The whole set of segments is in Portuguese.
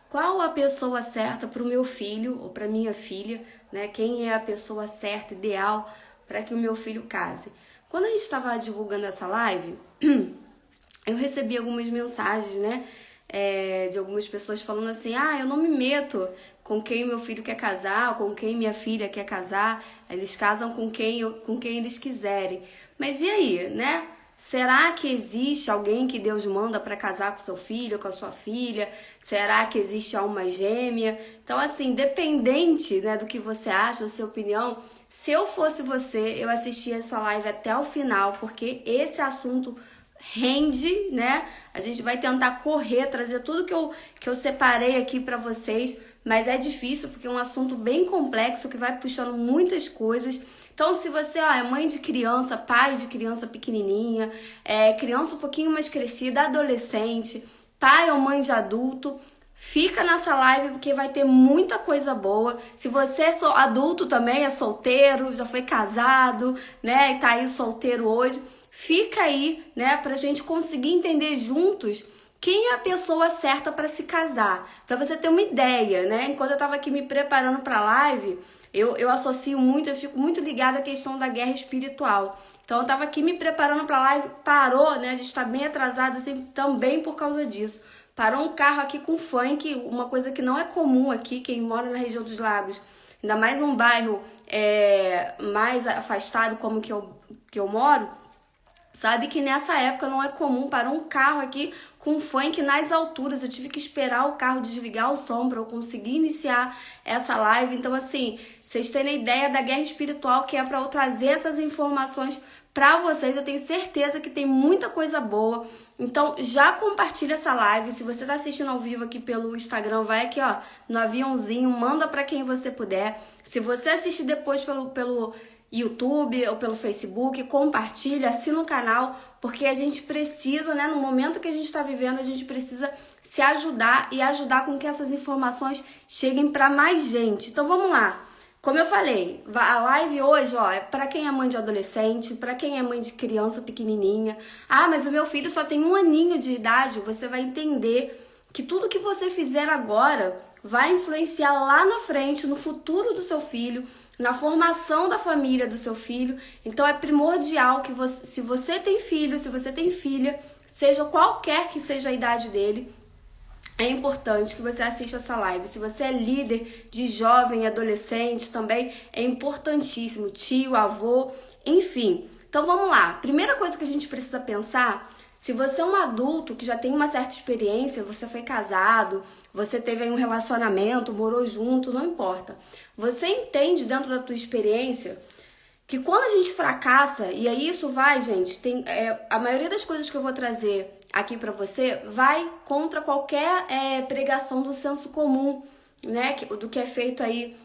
qual a pessoa certa para o meu filho ou para minha filha, né? Quem é a pessoa certa, ideal para que o meu filho case. Quando a gente estava divulgando essa live, eu recebi algumas mensagens, né? De algumas pessoas falando assim, eu não me meto com quem meu filho quer casar, com quem minha filha quer casar, eles casam com quem eles quiserem. Mas e aí, né? Será que existe alguém que Deus manda para casar com seu filho, com a sua filha? Será que existe alma gêmea? Então, assim, dependente, né, do que você acha, da sua opinião, se eu fosse você, eu assistia essa live até o final, porque esse assunto rende, né? A gente vai tentar correr, trazer tudo que eu separei aqui para vocês, mas é difícil porque é um assunto bem complexo que vai puxando muitas coisas. Então, se você é mãe de criança, pai de criança pequenininha, criança um pouquinho mais crescida, adolescente, pai ou mãe de adulto, fica nessa live porque vai ter muita coisa boa. Se você é adulto também, é solteiro, já foi casado, né, e tá aí solteiro hoje, fica aí, né, pra gente conseguir entender juntos quem é a pessoa certa para se casar, para você ter uma ideia, né? Enquanto eu tava aqui me preparando para a live, eu associo muito, eu fico muito ligada à questão da guerra espiritual. Então eu tava aqui me preparando para a live, parou, né? A gente tá bem atrasado assim também por causa disso. Parou um carro aqui com funk, uma coisa que não é comum aqui, quem mora na região dos Lagos, ainda mais um bairro mais afastado como que eu moro, sabe que nessa época não é comum. Parou um carro aqui com funk nas alturas. Eu tive que esperar o carro desligar o som para eu conseguir iniciar essa live. Então, assim, vocês terem ideia da guerra espiritual que é para eu trazer essas informações para vocês. Eu tenho certeza que tem muita coisa boa. Então, já compartilha essa live. Se você tá assistindo ao vivo aqui pelo Instagram, vai aqui, ó, no aviãozinho, manda para quem você puder. Se você assistir depois pelo YouTube ou pelo Facebook, compartilha, assina o canal, porque a gente precisa, né, no momento que a gente está vivendo, a gente precisa se ajudar e ajudar com que essas informações cheguem para mais gente. Então vamos lá. Como eu falei, a live hoje, ó, é para quem é mãe de adolescente, para quem é mãe de criança pequenininha. Mas o meu filho só tem 1 aninho de idade. Você vai entender que tudo que você fizer agora vai influenciar lá na frente, no futuro do seu filho, na formação da família do seu filho. Então é primordial que você, se você tem filho, se você tem filha, seja qualquer que seja a idade dele, é importante que você assista essa live. Se você é líder de jovem, adolescente também, é importantíssimo, tio, avô, enfim. Então vamos lá, primeira coisa que a gente precisa pensar: se você é um adulto que já tem uma certa experiência, você foi casado, você teve aí um relacionamento, morou junto, não importa. Você entende dentro da tua experiência que quando a gente fracassa, e aí isso vai, gente, a maioria das coisas que eu vou trazer aqui pra você vai contra qualquer pregação do senso comum, né, do que é feito aí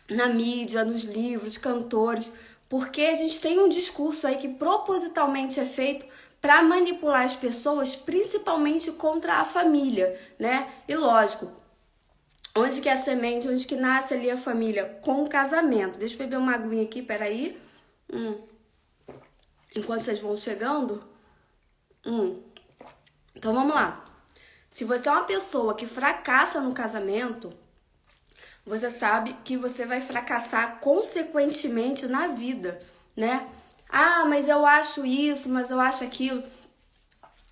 na mídia, nos livros, cantores, porque a gente tem um discurso aí que propositalmente é feito para manipular as pessoas, principalmente contra a família, né? E lógico, onde que é a semente, onde que nasce ali a família? Com o casamento. Deixa eu beber uma aguinha aqui, peraí. Enquanto vocês vão chegando. Então vamos lá. Se você é uma pessoa que fracassa no casamento, você sabe que você vai fracassar consequentemente na vida, né? Mas eu acho isso, mas eu acho aquilo.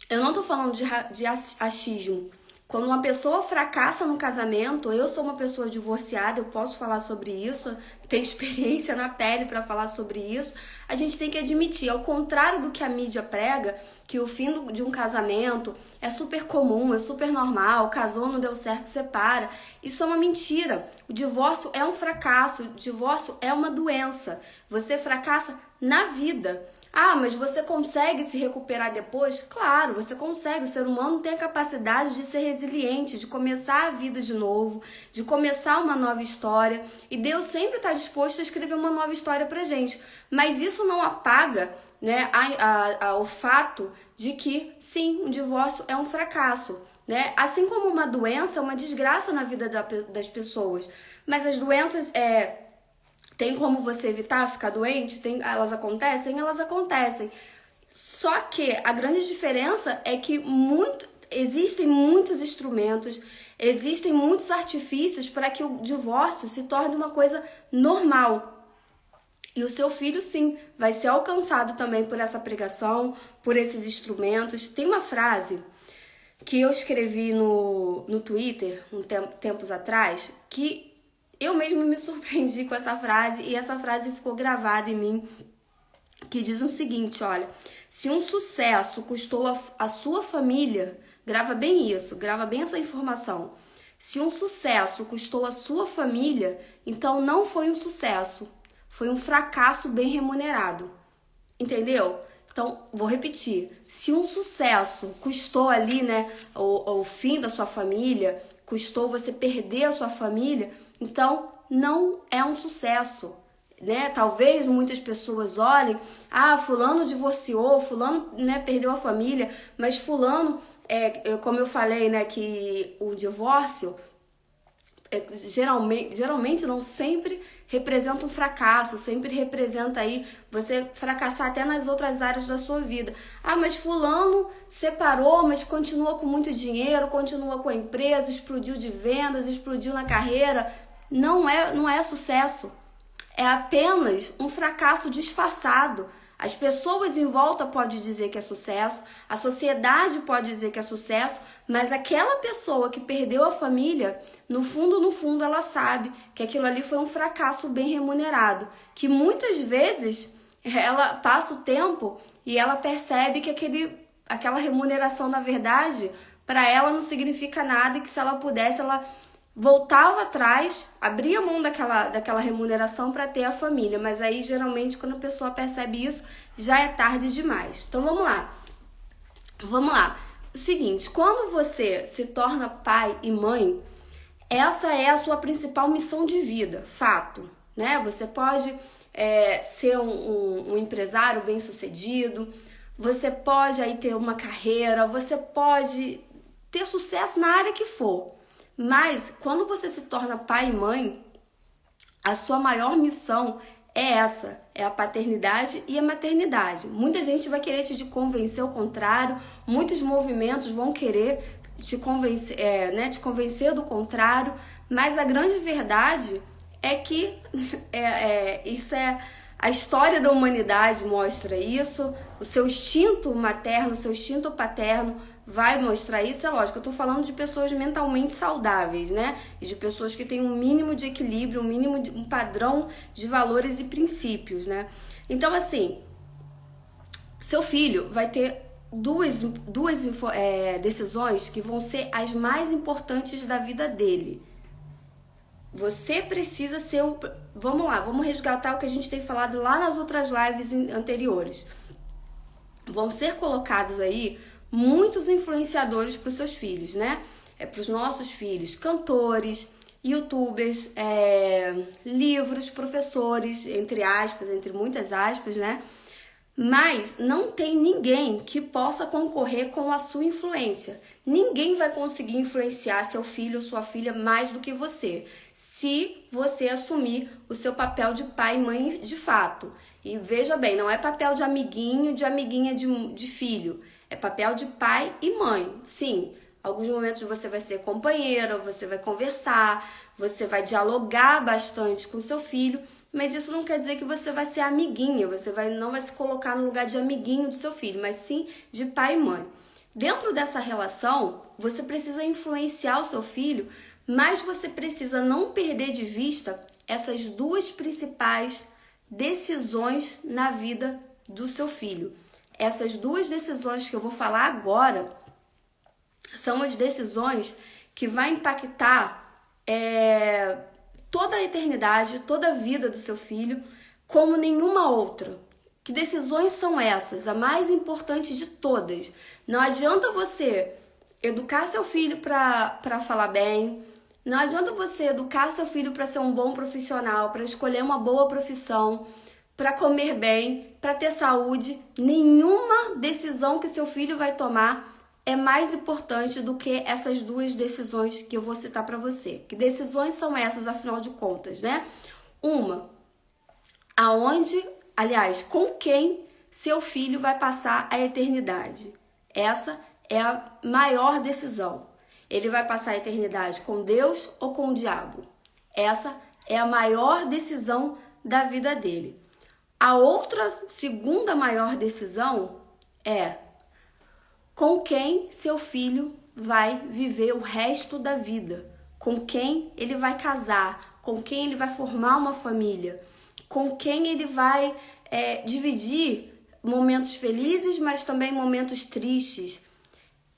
Eu não tô falando de achismo. Quando uma pessoa fracassa no casamento, eu sou uma pessoa divorciada, eu posso falar sobre isso, tenho experiência na pele para falar sobre isso. A gente tem que admitir, ao contrário do que a mídia prega, que o fim de um casamento é super comum, é super normal, casou, não deu certo, separa. Isso é uma mentira. O divórcio é um fracasso, o divórcio é uma doença. Você fracassa na vida. Mas você consegue se recuperar depois? Claro, você consegue. O ser humano tem a capacidade de ser resiliente, de começar a vida de novo, de começar uma nova história. E Deus sempre está disposto a escrever uma nova história pra gente. Mas isso não apaga, né, o fato de que, sim, um divórcio é um fracasso, né? Assim como uma doença é uma desgraça na vida das pessoas. Mas as doenças tem como você evitar ficar doente? Elas acontecem? Elas acontecem. Só que a grande diferença é que existem muitos instrumentos, Existem muitos artifícios para que o divórcio se torne uma coisa normal. E o seu filho, sim, vai ser alcançado também por essa pregação, por esses instrumentos. Tem uma frase que eu escrevi no Twitter, tempos atrás, que eu mesma me surpreendi com essa frase, e essa frase ficou gravada em mim, que diz o seguinte, olha, se um sucesso custou a sua família, grava bem isso, grava bem essa informação, se um sucesso custou a sua família, então não foi um sucesso, foi um fracasso bem remunerado, entendeu? Então, vou repetir, se um sucesso custou ali, né, o fim da sua família, custou você perder a sua família, então não é um sucesso, né? Talvez muitas pessoas olhem, fulano divorciou, fulano, né, perdeu a família, mas fulano, como eu falei, né, que o divórcio geralmente não sempre representa um fracasso, sempre representa aí você fracassar até nas outras áreas da sua vida. Mas fulano separou, mas continua com muito dinheiro, continua com a empresa, explodiu de vendas, explodiu na carreira. Não é sucesso. É apenas um fracasso disfarçado. As pessoas em volta podem dizer que é sucesso, a sociedade pode dizer que é sucesso, mas aquela pessoa que perdeu a família, no fundo, ela sabe que aquilo ali foi um fracasso bem remunerado. Que muitas vezes ela passa o tempo e ela percebe que aquela remuneração, na verdade, para ela não significa nada e que se ela pudesse, ela voltava atrás, abria mão daquela remuneração para ter a família, mas aí geralmente quando a pessoa percebe isso, já é tarde demais. Então vamos lá. O seguinte, quando você se torna pai e mãe, essa é a sua principal missão de vida, fato, né? Você pode ser um empresário bem-sucedido, você pode aí ter uma carreira, você pode ter sucesso na área que for. Mas, quando você se torna pai e mãe, a sua maior missão é essa, é a paternidade e a maternidade. Muita gente vai querer te convencer ao contrário, muitos movimentos vão querer te convencer do contrário, mas a grande verdade é que isso é a história da humanidade mostra isso, o seu instinto materno, o seu instinto paterno vai mostrar isso. É lógico, eu tô falando de pessoas mentalmente saudáveis, né? E de pessoas que têm um mínimo de equilíbrio, um padrão de valores e princípios, né? Então, assim, seu filho vai ter duas decisões que vão ser as mais importantes da vida dele. Você precisa ser o... Vamos lá, vamos resgatar o que a gente tem falado lá nas outras lives anteriores. Vão ser colocados aí muitos influenciadores para os seus filhos, né? Para os nossos filhos, cantores, youtubers, livros, professores, entre aspas, entre muitas aspas, né? Mas não tem ninguém que possa concorrer com a sua influência. Ninguém vai conseguir influenciar seu filho ou sua filha mais do que você, se você assumir o seu papel de pai e mãe de fato. E veja bem, não é papel de amiguinho, de amiguinha de filho. É papel de pai e mãe. Sim, alguns momentos você vai ser companheiro, você vai conversar, você vai dialogar bastante com seu filho, mas isso não quer dizer que você vai ser amiguinha, não vai se colocar no lugar de amiguinho do seu filho, mas sim de pai e mãe. Dentro dessa relação, você precisa influenciar o seu filho, mas você precisa não perder de vista essas duas principais decisões na vida do seu filho. Essas duas decisões que eu vou falar agora são as decisões que vão impactar toda a eternidade, toda a vida do seu filho, como nenhuma outra. Que decisões são essas? A mais importante de todas. Não adianta você educar seu filho para falar bem, não adianta você educar seu filho para ser um bom profissional, para escolher uma boa profissão, para comer bem, para ter saúde. Nenhuma decisão que seu filho vai tomar é mais importante do que essas duas decisões que eu vou citar para você. Que decisões são essas, afinal de contas, né? Uma, com quem seu filho vai passar a eternidade. Essa é a maior decisão. Ele vai passar a eternidade com Deus ou com o diabo? Essa é a maior decisão da vida dele. A outra, segunda maior decisão é com quem seu filho vai viver o resto da vida, com quem ele vai casar, com quem ele vai formar uma família, com quem ele vai dividir momentos felizes, mas também momentos tristes.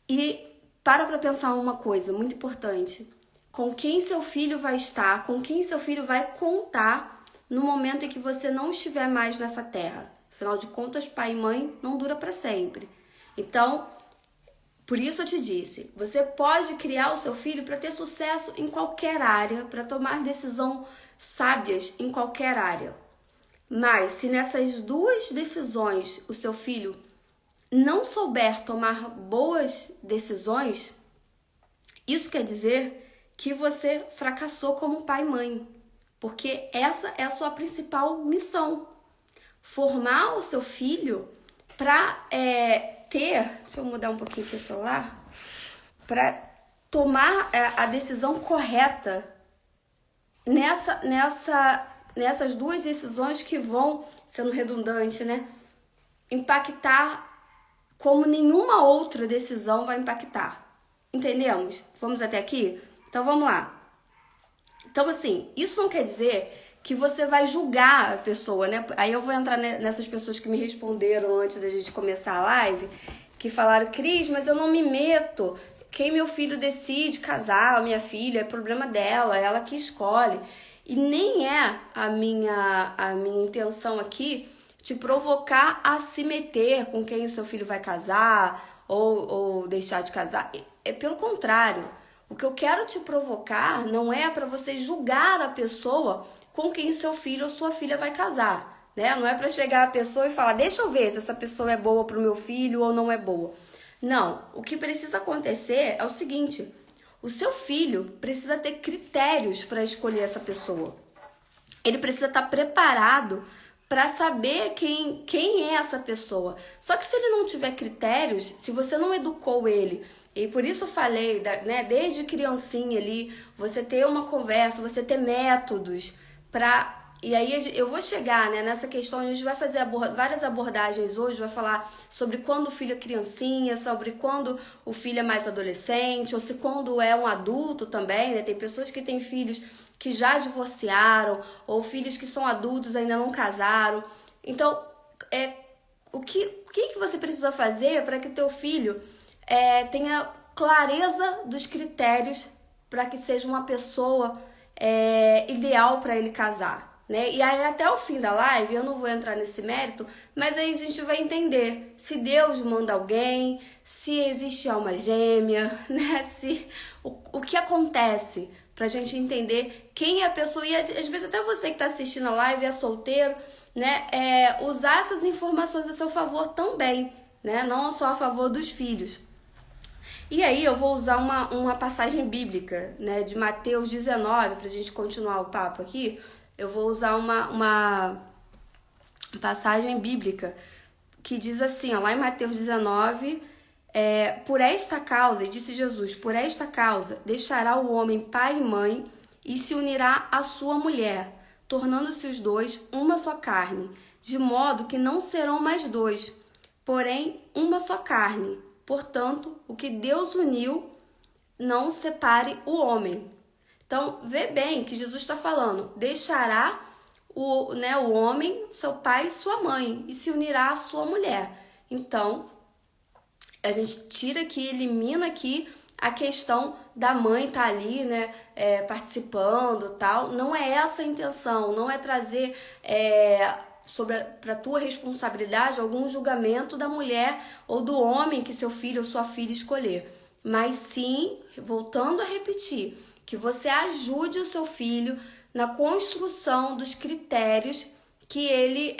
E para pensar uma coisa muito importante: com quem seu filho vai estar, com quem seu filho vai contar no momento em que você não estiver mais nessa terra. Afinal de contas, pai e mãe não dura para sempre. Então, por isso eu te disse, você pode criar o seu filho para ter sucesso em qualquer área, para tomar decisões sábias em qualquer área. Mas se nessas duas decisões o seu filho não souber tomar boas decisões, isso quer dizer que você fracassou como pai e mãe. Porque essa é a sua principal missão. Formar o seu filho para ter... Deixa eu mudar um pouquinho aqui o celular. Para tomar a decisão correta nessas duas decisões que vão, sendo redundante, né? Impactar como nenhuma outra decisão vai impactar. Entendemos? Vamos até aqui? Então vamos lá. Então, assim, isso não quer dizer que você vai julgar a pessoa, né? Aí eu vou entrar nessas pessoas que me responderam antes da gente começar a live, que falaram: Cris, mas eu não me meto. Quem meu filho decide casar, a minha filha, é problema dela, ela que escolhe. E nem é a minha intenção aqui te provocar a se meter com quem o seu filho vai casar ou deixar de casar. É pelo contrário. O que eu quero te provocar não é para você julgar a pessoa com quem seu filho ou sua filha vai casar, né? Não é para chegar a pessoa e falar: deixa eu ver se essa pessoa é boa para o meu filho ou não é boa. Não, o que precisa acontecer é o seguinte: o seu filho precisa ter critérios para escolher essa pessoa. Ele precisa estar preparado para saber quem é essa pessoa. Só que se ele não tiver critérios, se você não educou ele, e por isso eu falei, né, desde criancinha ali, você ter uma conversa, você ter métodos para... E aí eu vou chegar, né, nessa questão, a gente vai fazer várias abordagens hoje, vai falar sobre quando o filho é criancinha, sobre quando o filho é mais adolescente, ou se quando é um adulto também, né? Tem pessoas que têm filhos que já divorciaram, ou filhos que são adultos e ainda não casaram. Então, o que você precisa fazer para que teu filho tenha clareza dos critérios para que seja uma pessoa ideal para ele casar? Né? E aí até o fim da live, eu não vou entrar nesse mérito, mas aí a gente vai entender se Deus manda alguém, se existe alma gêmea, né? O que acontece, pra gente entender quem é a pessoa. E às vezes até você que tá assistindo a live é solteiro, né? Usar essas informações a seu favor também, né? Não só a favor dos filhos. E aí eu vou usar uma passagem bíblica, né? De Mateus 19, pra gente continuar o papo aqui. Eu vou usar uma passagem bíblica que diz assim, ó, lá em Mateus 19, por esta causa, e disse Jesus, por esta causa deixará o homem pai e mãe e se unirá à sua mulher, tornando-se os dois uma só carne, de modo que não serão mais dois, porém uma só carne. Portanto, o que Deus uniu, não separe o homem. Então, vê bem que Jesus está falando, deixará o homem, seu pai e sua mãe, e se unirá à sua mulher. Então, a gente tira aqui, elimina aqui a questão da mãe estar ali, né, participando e tal. Não é essa a intenção, não é trazer para a tua responsabilidade algum julgamento da mulher ou do homem que seu filho ou sua filha escolher. Mas sim, voltando a repetir, que você ajude o seu filho na construção dos critérios que ele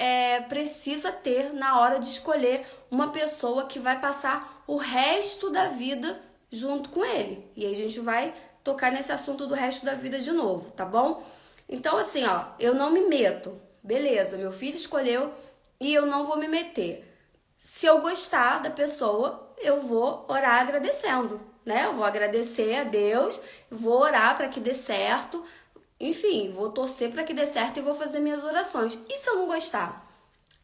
precisa ter na hora de escolher uma pessoa que vai passar o resto da vida junto com ele. E aí a gente vai tocar nesse assunto do resto da vida de novo, tá bom? Então assim, ó, eu não me meto. Beleza, meu filho escolheu e eu não vou me meter. Se eu gostar da pessoa, eu vou orar agradecendo. né? Eu vou agradecer a Deus, vou orar para que dê certo, enfim, vou torcer para que dê certo e vou fazer minhas orações. E se eu não gostar?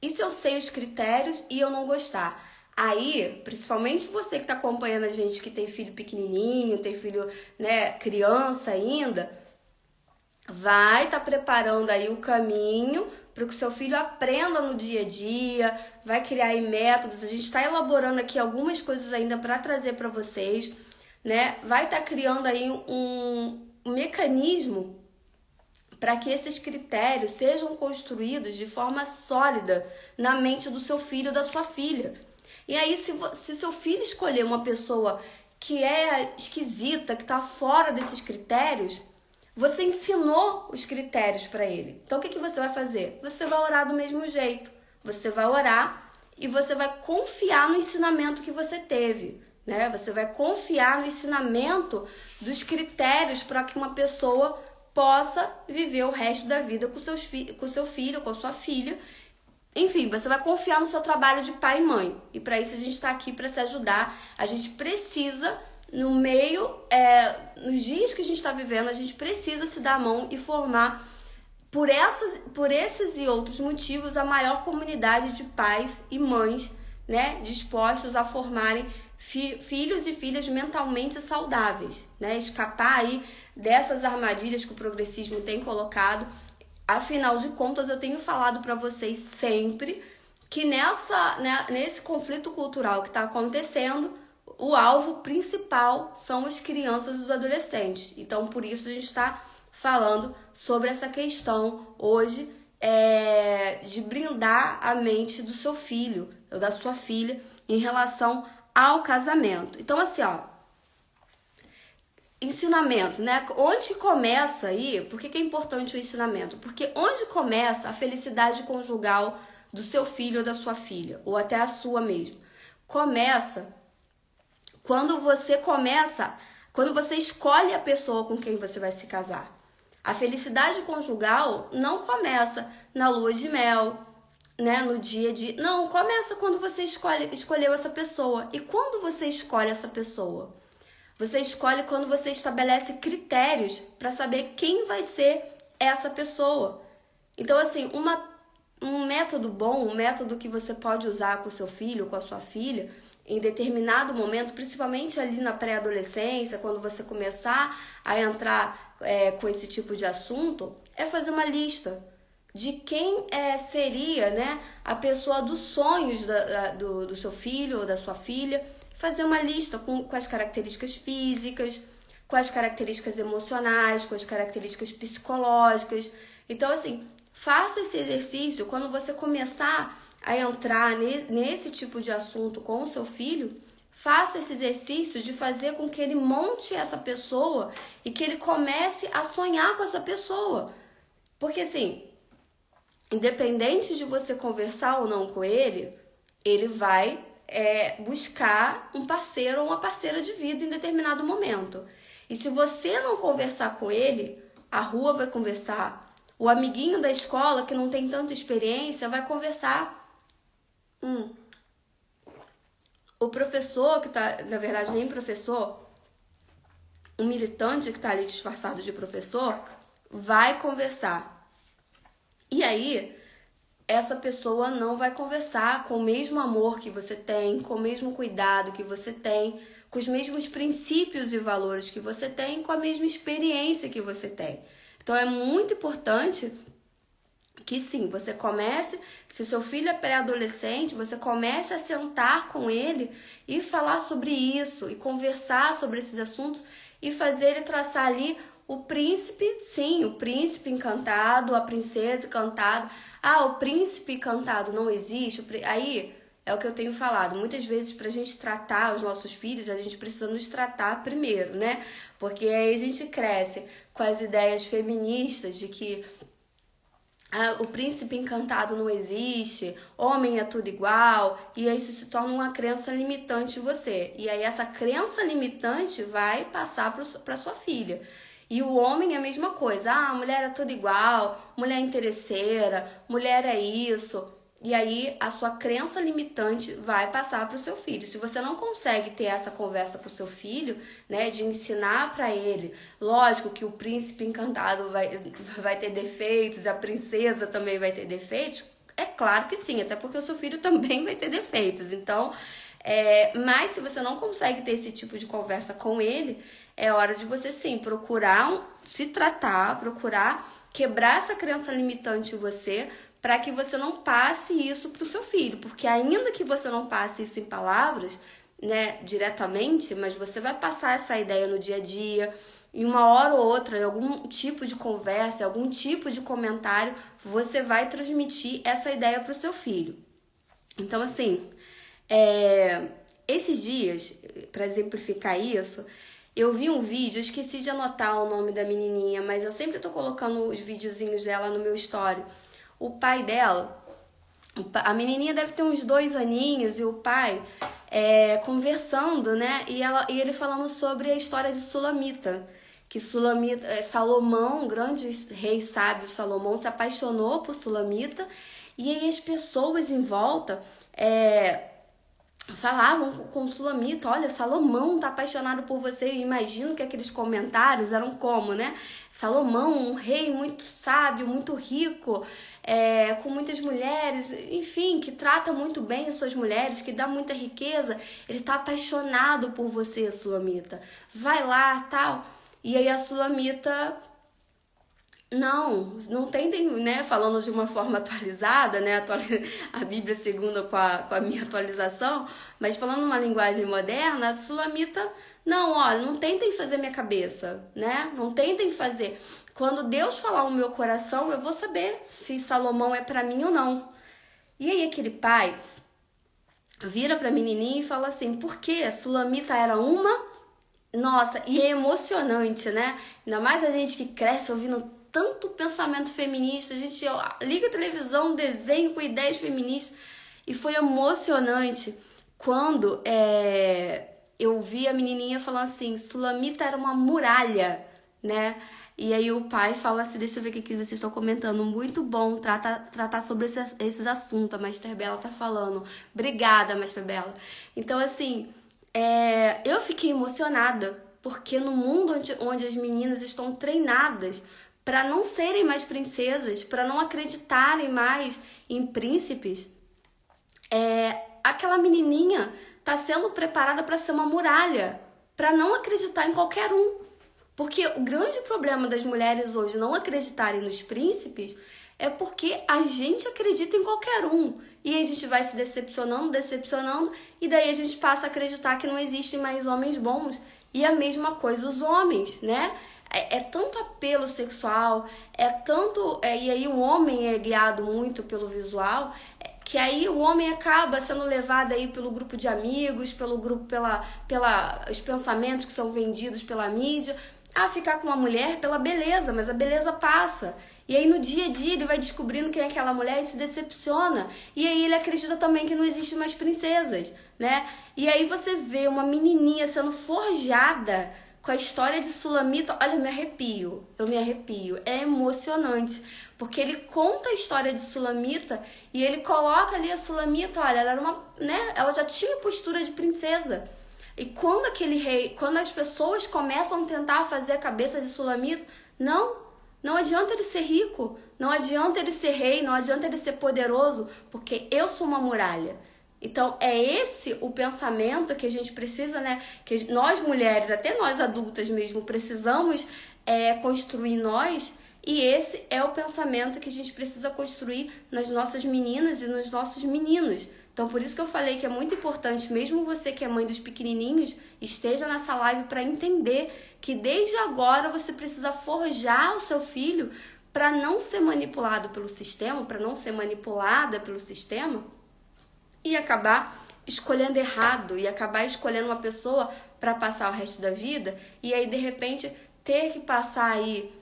E se eu sei os critérios e eu não gostar? Aí, principalmente você que está acompanhando a gente que tem filho pequenininho, tem filho, né, criança ainda, vai estar preparando aí o caminho para que o seu filho aprenda no dia a dia, vai criar aí métodos. A gente está elaborando aqui algumas coisas ainda para trazer para vocês, né? Vai estar criando aí um mecanismo para que esses critérios sejam construídos de forma sólida na mente do seu filho ou da sua filha. E aí, se seu filho escolher uma pessoa que é esquisita, que está fora desses critérios, você ensinou os critérios para ele. Então, o que você vai fazer? Você vai orar do mesmo jeito. Você vai orar e você vai confiar no ensinamento que você teve, né? Você vai confiar no ensinamento dos critérios para que uma pessoa possa viver o resto da vida com seu filho, com a sua filha. Enfim, você vai confiar no seu trabalho de pai e mãe. E para isso a gente está aqui para se ajudar. A gente precisa, no meio, nos dias que a gente está vivendo, a gente precisa se dar a mão e formar, por esses e outros motivos, a maior comunidade de pais e mães, né, dispostos a formarem filhos e filhas mentalmente saudáveis, né? Escapar aí dessas armadilhas que o progressismo tem colocado. Afinal de contas, eu tenho falado para vocês sempre que nesse conflito cultural que está acontecendo, o alvo principal são as crianças e os adolescentes. Então, por isso a gente está falando sobre essa questão hoje, de blindar a mente do seu filho ou da sua filha em relação ao casamento. Então, assim, ensinamento, né? Onde começa aí? Por que é importante o ensinamento? Porque onde começa a felicidade conjugal do seu filho ou da sua filha, ou até a sua mesmo? Começa quando você escolhe a pessoa com quem você vai se casar. A felicidade conjugal não começa na lua de mel, né, no dia de... Não, começa quando você escolheu essa pessoa. E quando você escolhe essa pessoa? Você escolhe quando você estabelece critérios para saber quem vai ser essa pessoa. Então, assim, um método bom, um método que você pode usar com o seu filho, com a sua filha, em determinado momento, principalmente ali na pré-adolescência, quando você começar a entrar com esse tipo de assunto, é fazer uma lista de quem seria, né, a pessoa dos sonhos do seu filho ou da sua filha. Fazer uma lista com as características físicas, com as características emocionais, com as características psicológicas. Então, assim, faça esse exercício quando você começar a entrar nesse tipo de assunto com o seu filho. Faça esse exercício de fazer com que ele monte essa pessoa e que ele comece a sonhar com essa pessoa. Porque, assim, independente de você conversar ou não com ele, ele vai buscar um parceiro ou uma parceira de vida em determinado momento. E se você não conversar com ele, a rua vai conversar. O amiguinho da escola que não tem tanta experiência vai conversar. O professor que tá, na verdade nem professor, um militante que está ali disfarçado de professor, vai conversar. E aí, essa pessoa não vai conversar com o mesmo amor que você tem, com o mesmo cuidado que você tem, com os mesmos princípios e valores que você tem, com a mesma experiência que você tem. Então, é muito importante que sim, você comece, se seu filho é pré-adolescente, você comece a sentar com ele e falar sobre isso, e conversar sobre esses assuntos, e fazer ele traçar ali o príncipe, sim, o príncipe encantado, a princesa encantada. Ah, o príncipe encantado não existe. Aí é o que eu tenho falado. Muitas vezes, pra gente tratar os nossos filhos, a gente precisa nos tratar primeiro, né? Porque aí a gente cresce com as ideias feministas de que o príncipe encantado não existe, homem é tudo igual, e aí isso se torna uma crença limitante em você. E aí essa crença limitante vai passar para sua filha. E o homem é a mesma coisa. A mulher é tudo igual, mulher é interesseira, mulher é isso. E aí a sua crença limitante vai passar para o seu filho. Se você não consegue ter essa conversa com o seu filho, né, de ensinar para ele, lógico que o príncipe encantado vai ter defeitos, a princesa também vai ter defeitos, é claro que sim, até porque o seu filho também vai ter defeitos. Então, mas se você não consegue ter esse tipo de conversa com ele, é hora de você sim procurar se tratar, procurar quebrar essa crença limitante em você, para que você não passe isso para o seu filho, porque ainda que você não passe isso em palavras, né, diretamente, mas você vai passar essa ideia no dia a dia, em uma hora ou outra, em algum tipo de conversa, algum tipo de comentário, você vai transmitir essa ideia para o seu filho. Então, assim, esses dias, para exemplificar isso, eu vi um vídeo, eu esqueci de anotar o nome da menininha, mas eu sempre tô colocando os videozinhos dela no meu story. O pai dela, a menininha deve ter uns 2 aninhos, e o pai conversando, né? E ele falando sobre a história de Sulamita. Que Sulamita, Salomão, o grande rei sábio Salomão, se apaixonou por Sulamita. E aí as pessoas em volta falavam com Sulamita: olha, Salomão tá apaixonado por você. Eu imagino que aqueles comentários eram como, né? Salomão, um rei muito sábio, muito rico, com muitas mulheres, enfim, que trata muito bem as suas mulheres, que dá muita riqueza. Ele tá apaixonado por você, Sulamita. Vai lá, tal. E aí a Sulamita... Não tentem, né, falando de uma forma atualizada, né, a Bíblia segunda com a minha atualização, mas falando uma linguagem moderna, a Sulamita, não, olha, não tentem fazer minha cabeça, né, não tentem fazer. Quando Deus falar o meu coração, eu vou saber se Salomão é para mim ou não. E aí aquele pai vira pra menininha e fala assim: por quê? A Sulamita era uma... Nossa, e é emocionante, né? Ainda mais a gente que cresce ouvindo tanto pensamento feminista, a gente liga a televisão, desenho com ideias feministas, e foi emocionante quando eu vi a menininha falando assim: Sulamita era uma muralha, né? E aí o pai fala assim, deixa eu ver o que vocês estão comentando, muito bom tratar sobre esses assuntos, a Master Bela tá falando. Obrigada, Master Bela. Então, assim, eu fiquei emocionada, porque no mundo onde as meninas estão treinadas para não serem mais princesas, para não acreditarem mais em príncipes, aquela menininha tá sendo preparada para ser uma muralha, para não acreditar em qualquer um. Porque o grande problema das mulheres hoje não acreditarem nos príncipes é porque a gente acredita em qualquer um. E aí a gente vai se decepcionando, e daí a gente passa a acreditar que não existem mais homens bons. E a mesma coisa os homens, né? É tanto apelo sexual, e aí o homem é guiado muito pelo visual, que aí o homem acaba sendo levado aí pelo grupo de amigos, pelo grupo, os pensamentos que são vendidos pela mídia, a ficar com uma mulher pela beleza, mas a beleza passa. E aí no dia a dia ele vai descobrindo quem é aquela mulher e se decepciona. E aí ele acredita também que não existe mais princesas, né? E aí você vê uma menininha sendo forjada com a história de Sulamita. Olha, eu me arrepio. É emocionante, porque ele conta a história de Sulamita e ele coloca ali a Sulamita, olha, ela era uma, né? Ela já tinha postura de princesa. E quando aquele rei, quando as pessoas começam a tentar fazer a cabeça de Sulamita, não adianta ele ser rico, não adianta ele ser rei, não adianta ele ser poderoso, porque eu sou uma muralha. Então é esse o pensamento que a gente precisa, né? Que nós mulheres, até nós adultas mesmo, precisamos construir nós. E esse é o pensamento que a gente precisa construir nas nossas meninas e nos nossos meninos. Então, por isso que eu falei que é muito importante, mesmo você que é mãe dos pequenininhos, esteja nessa live para entender que desde agora você precisa forjar o seu filho para não ser manipulado pelo sistema, para não ser manipulada pelo sistema e acabar escolhendo errado, e acabar escolhendo uma pessoa para passar o resto da vida, e aí de repente ter que passar aí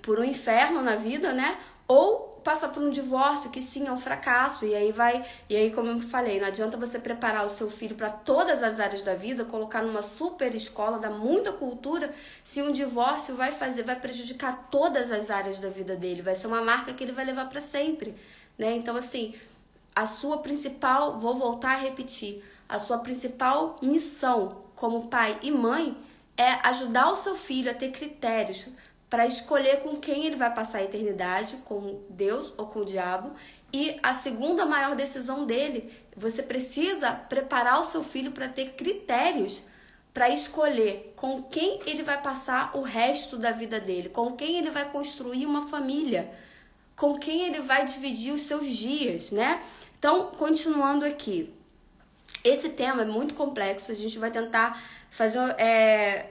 por um inferno na vida, né? Ou passa por um divórcio, que sim, é um fracasso, e aí como eu falei, não adianta você preparar o seu filho para todas as áreas da vida, colocar numa super escola, dar muita cultura, se um divórcio vai prejudicar todas as áreas da vida dele, vai ser uma marca que ele vai levar para sempre, né? Então, assim, a sua principal, vou voltar a repetir, a sua principal missão como pai e mãe é ajudar o seu filho a ter critérios para escolher com quem ele vai passar a eternidade, com Deus ou com o diabo. E a segunda maior decisão dele, você precisa preparar o seu filho para ter critérios para escolher com quem ele vai passar o resto da vida dele, com quem ele vai construir uma família, com quem ele vai dividir os seus dias, né? Então, continuando aqui, esse tema é muito complexo, a gente vai tentar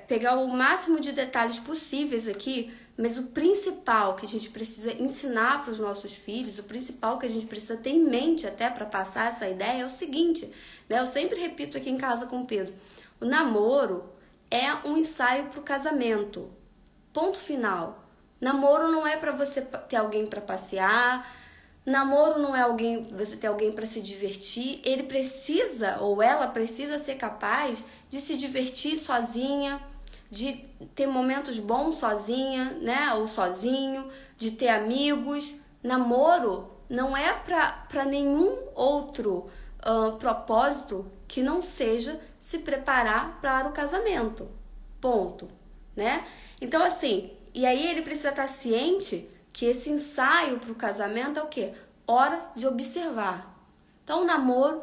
pegar o máximo de detalhes possíveis aqui, mas o principal que a gente precisa ensinar para os nossos filhos, o principal que a gente precisa ter em mente até para passar essa ideia é o seguinte, né? Eu sempre repito aqui em casa com o Pedro, o namoro é um ensaio para o casamento, ponto final. Namoro não é para você ter alguém para passear, namoro não é você ter alguém para se divertir, ele precisa ou ela precisa ser capaz de se divertir sozinha, de ter momentos bons sozinha, né, ou sozinho, de ter amigos. Namoro não é para nenhum outro propósito que não seja se preparar para o casamento, ponto, né? Então, assim, e aí ele precisa estar ciente que esse ensaio para o casamento é o quê? Hora de observar. Então, o namoro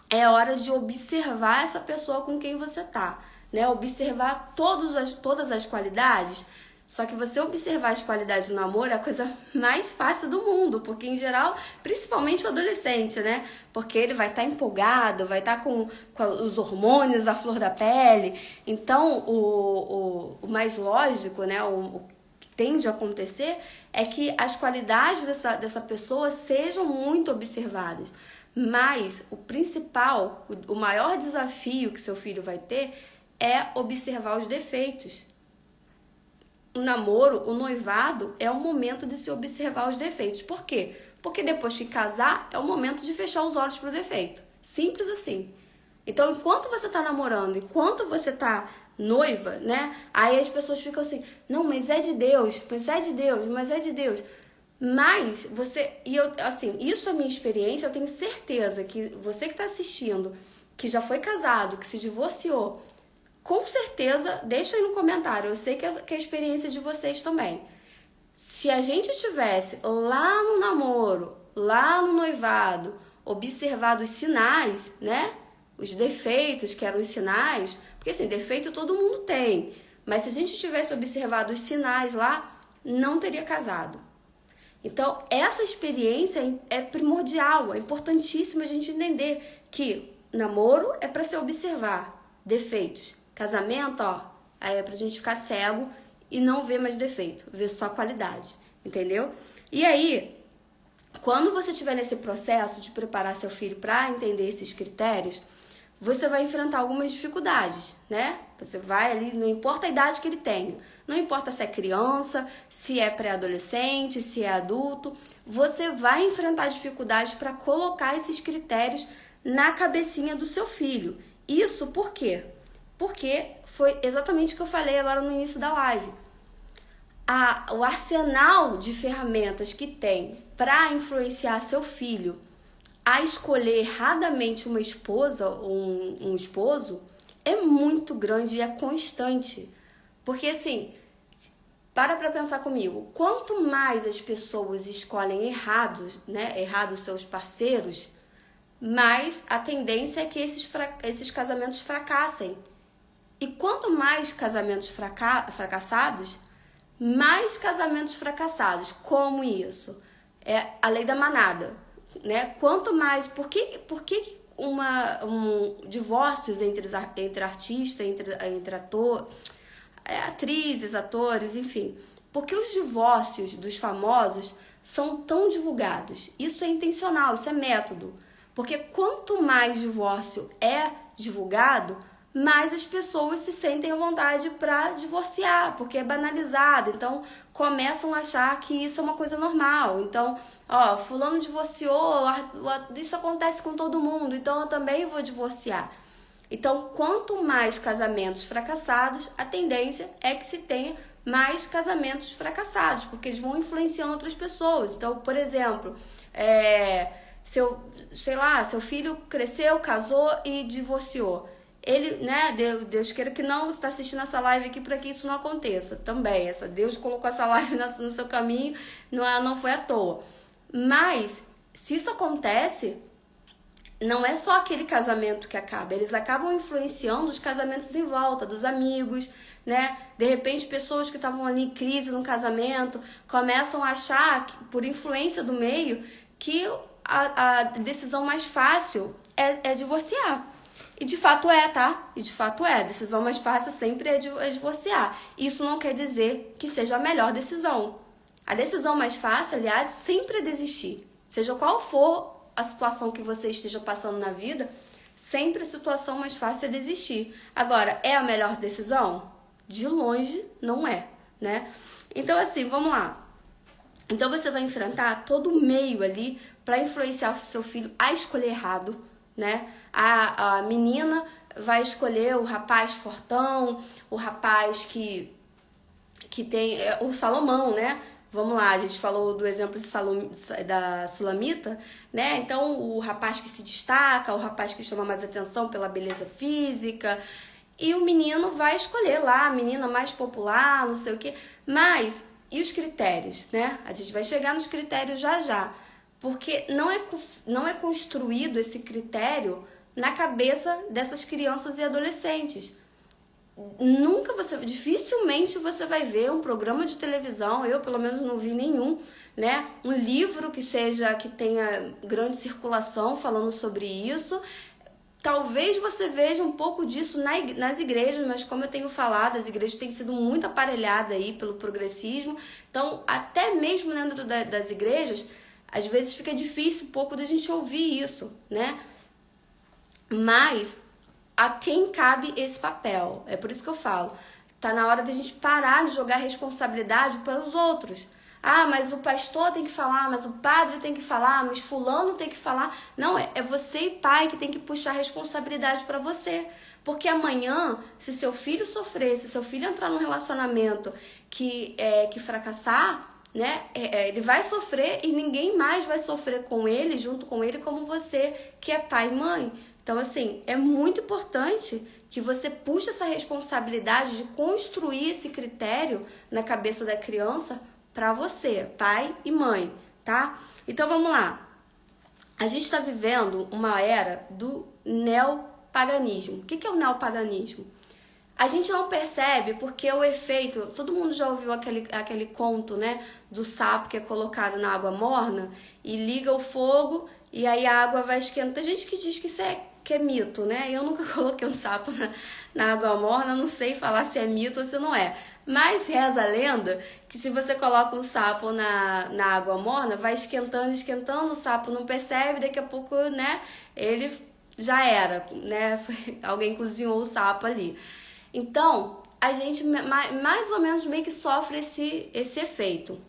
é hora de observar essa pessoa com quem você tá, né? Observar todas as qualidades. Só que você observar as qualidades do namoro é a coisa mais fácil do mundo, porque em geral, principalmente o adolescente, né? Porque ele vai estar empolgado, vai estar com os hormônios à flor da pele. Então, o mais lógico, né? O que tende a acontecer é que as qualidades dessa pessoa sejam muito observadas. Mas o principal, o maior desafio que seu filho vai ter é observar os defeitos. O namoro, o noivado, é o momento de se observar os defeitos. Por quê? Porque depois que casar, é o momento de fechar os olhos para o defeito. Simples assim. Então, enquanto você está namorando, enquanto você está noiva, né? Aí as pessoas ficam assim, não, mas é de Deus, mas é de Deus, mas é de Deus. Mas você, e eu, assim, isso é minha experiência, eu tenho certeza que você que está assistindo, que já foi casado, que se divorciou, com certeza, deixa aí no comentário, eu sei que é a experiência de vocês também. Se a gente tivesse lá no namoro, lá no noivado, observado os sinais, né? Os defeitos que eram os sinais, porque assim, defeito todo mundo tem, mas se a gente tivesse observado os sinais lá, não teria casado. Então, essa experiência é primordial, é importantíssimo a gente entender que namoro é para se observar defeitos. Casamento, ó, aí é pra gente ficar cego e não ver mais defeito, ver só qualidade, entendeu? E aí, quando você estiver nesse processo de preparar seu filho para entender esses critérios, você vai enfrentar algumas dificuldades, né? Você vai ali, não importa a idade que ele tenha, não importa se é criança, se é pré-adolescente, se é adulto, você vai enfrentar dificuldades para colocar esses critérios na cabecinha do seu filho. Isso por quê? Porque foi exatamente o que eu falei agora no início da live. O arsenal de ferramentas que tem para influenciar seu filho a escolher erradamente uma esposa ou um esposo é muito grande e é constante. Porque assim, para pensar comigo, quanto mais as pessoas escolhem errados seus parceiros, mais a tendência é que esses casamentos fracassem. E quanto mais casamentos fracassados, mais casamentos fracassados. Como isso? É a lei da manada, né? Quanto mais... Por que divórcios entre artistas, entre atrizes, atores, enfim? Porque os divórcios dos famosos são tão divulgados? Isso é intencional, isso é método. Porque quanto mais divórcio é divulgado, mais as pessoas se sentem à vontade para divorciar, porque é banalizado. Então, começam a achar que isso é uma coisa normal. Então, ó, fulano divorciou, isso acontece com todo mundo, então eu também vou divorciar. Então, quanto mais casamentos fracassados, a tendência é que se tenha mais casamentos fracassados, porque eles vão influenciando outras pessoas. Então, por exemplo, seu filho cresceu, casou e divorciou. Ele, né, Deus queira que não, você está assistindo essa live aqui para que isso não aconteça também. Deus colocou essa live no seu caminho, não foi à toa. Mas, se isso acontece, não é só aquele casamento que acaba, eles acabam influenciando os casamentos em volta, dos amigos, né? De repente, pessoas que estavam ali em crise no casamento começam a achar, por influência do meio, que a decisão mais fácil é divorciar. E de fato tá? E de fato a decisão mais fácil sempre é divorciar. Isso não quer dizer que seja a melhor decisão. A decisão mais fácil, aliás, sempre é desistir. Seja qual for a situação que você esteja passando na vida, sempre a situação mais fácil é desistir. Agora, é a melhor decisão? De longe não é, né? Então, assim, vamos lá. Então, você vai enfrentar todo o meio ali para influenciar o seu filho a escolher errado, né? A menina vai escolher o rapaz fortão, o rapaz que tem o Salomão, né? Vamos lá, a gente falou do exemplo da Sulamita, né? Então, o rapaz que se destaca, o rapaz que chama mais atenção pela beleza física, e o menino vai escolher lá a menina mais popular, não sei o quê. Mas, e os critérios, né? A gente vai chegar nos critérios já. Porque não é construído esse critério na cabeça dessas crianças e adolescentes. Dificilmente você vai ver um programa de televisão, eu pelo menos não vi nenhum, né? Um livro que tenha grande circulação falando sobre isso. Talvez você veja um pouco disso nas igrejas, mas como eu tenho falado, as igrejas têm sido muito aparelhadas aí pelo progressismo. Então, até mesmo dentro das igrejas, às vezes fica difícil um pouco da gente ouvir isso, né? Mas a quem cabe esse papel? É por isso que eu falo, tá na hora da gente parar de jogar responsabilidade para os outros. Ah, mas o pastor tem que falar, mas o padre tem que falar, mas fulano tem que falar. Não, é você, pai, que tem que puxar a responsabilidade para você. Porque amanhã, se seu filho sofrer, se seu filho entrar num relacionamento que fracassar, né, ele vai sofrer e ninguém mais vai sofrer com ele, junto com ele, como você, que é pai e mãe. Então, assim, é muito importante que você puxe essa responsabilidade de construir esse critério na cabeça da criança para você, pai e mãe, tá? Então, vamos lá. A gente está vivendo uma era do neopaganismo. O que é o neopaganismo? A gente não percebe porque o efeito... Todo mundo já ouviu aquele conto, né? Do sapo que é colocado na água morna e liga o fogo e aí a água vai esquentando. Tem gente que diz que é mito, né? Eu nunca coloquei um sapo na água morna, não sei falar se é mito ou se não é. Mas reza a lenda que se você coloca um sapo na água morna, vai esquentando, o sapo não percebe, daqui a pouco, né, ele já era, né? Alguém cozinhou o sapo ali. Então, a gente mais ou menos meio que sofre esse efeito.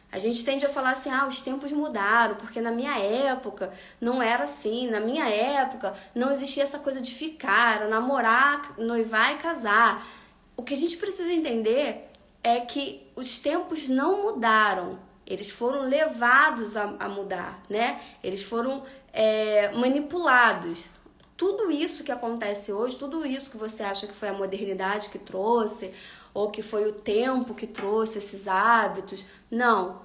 A gente tende a falar assim, os tempos mudaram, porque na minha época não era assim, na minha época não existia essa coisa de ficar, era namorar, noivar e casar. O que a gente precisa entender é que os tempos não mudaram, eles foram levados a mudar, né? Eles foram manipulados. Tudo isso que acontece hoje, tudo isso que você acha que foi a modernidade que trouxe, ou que foi o tempo que trouxe esses hábitos, não,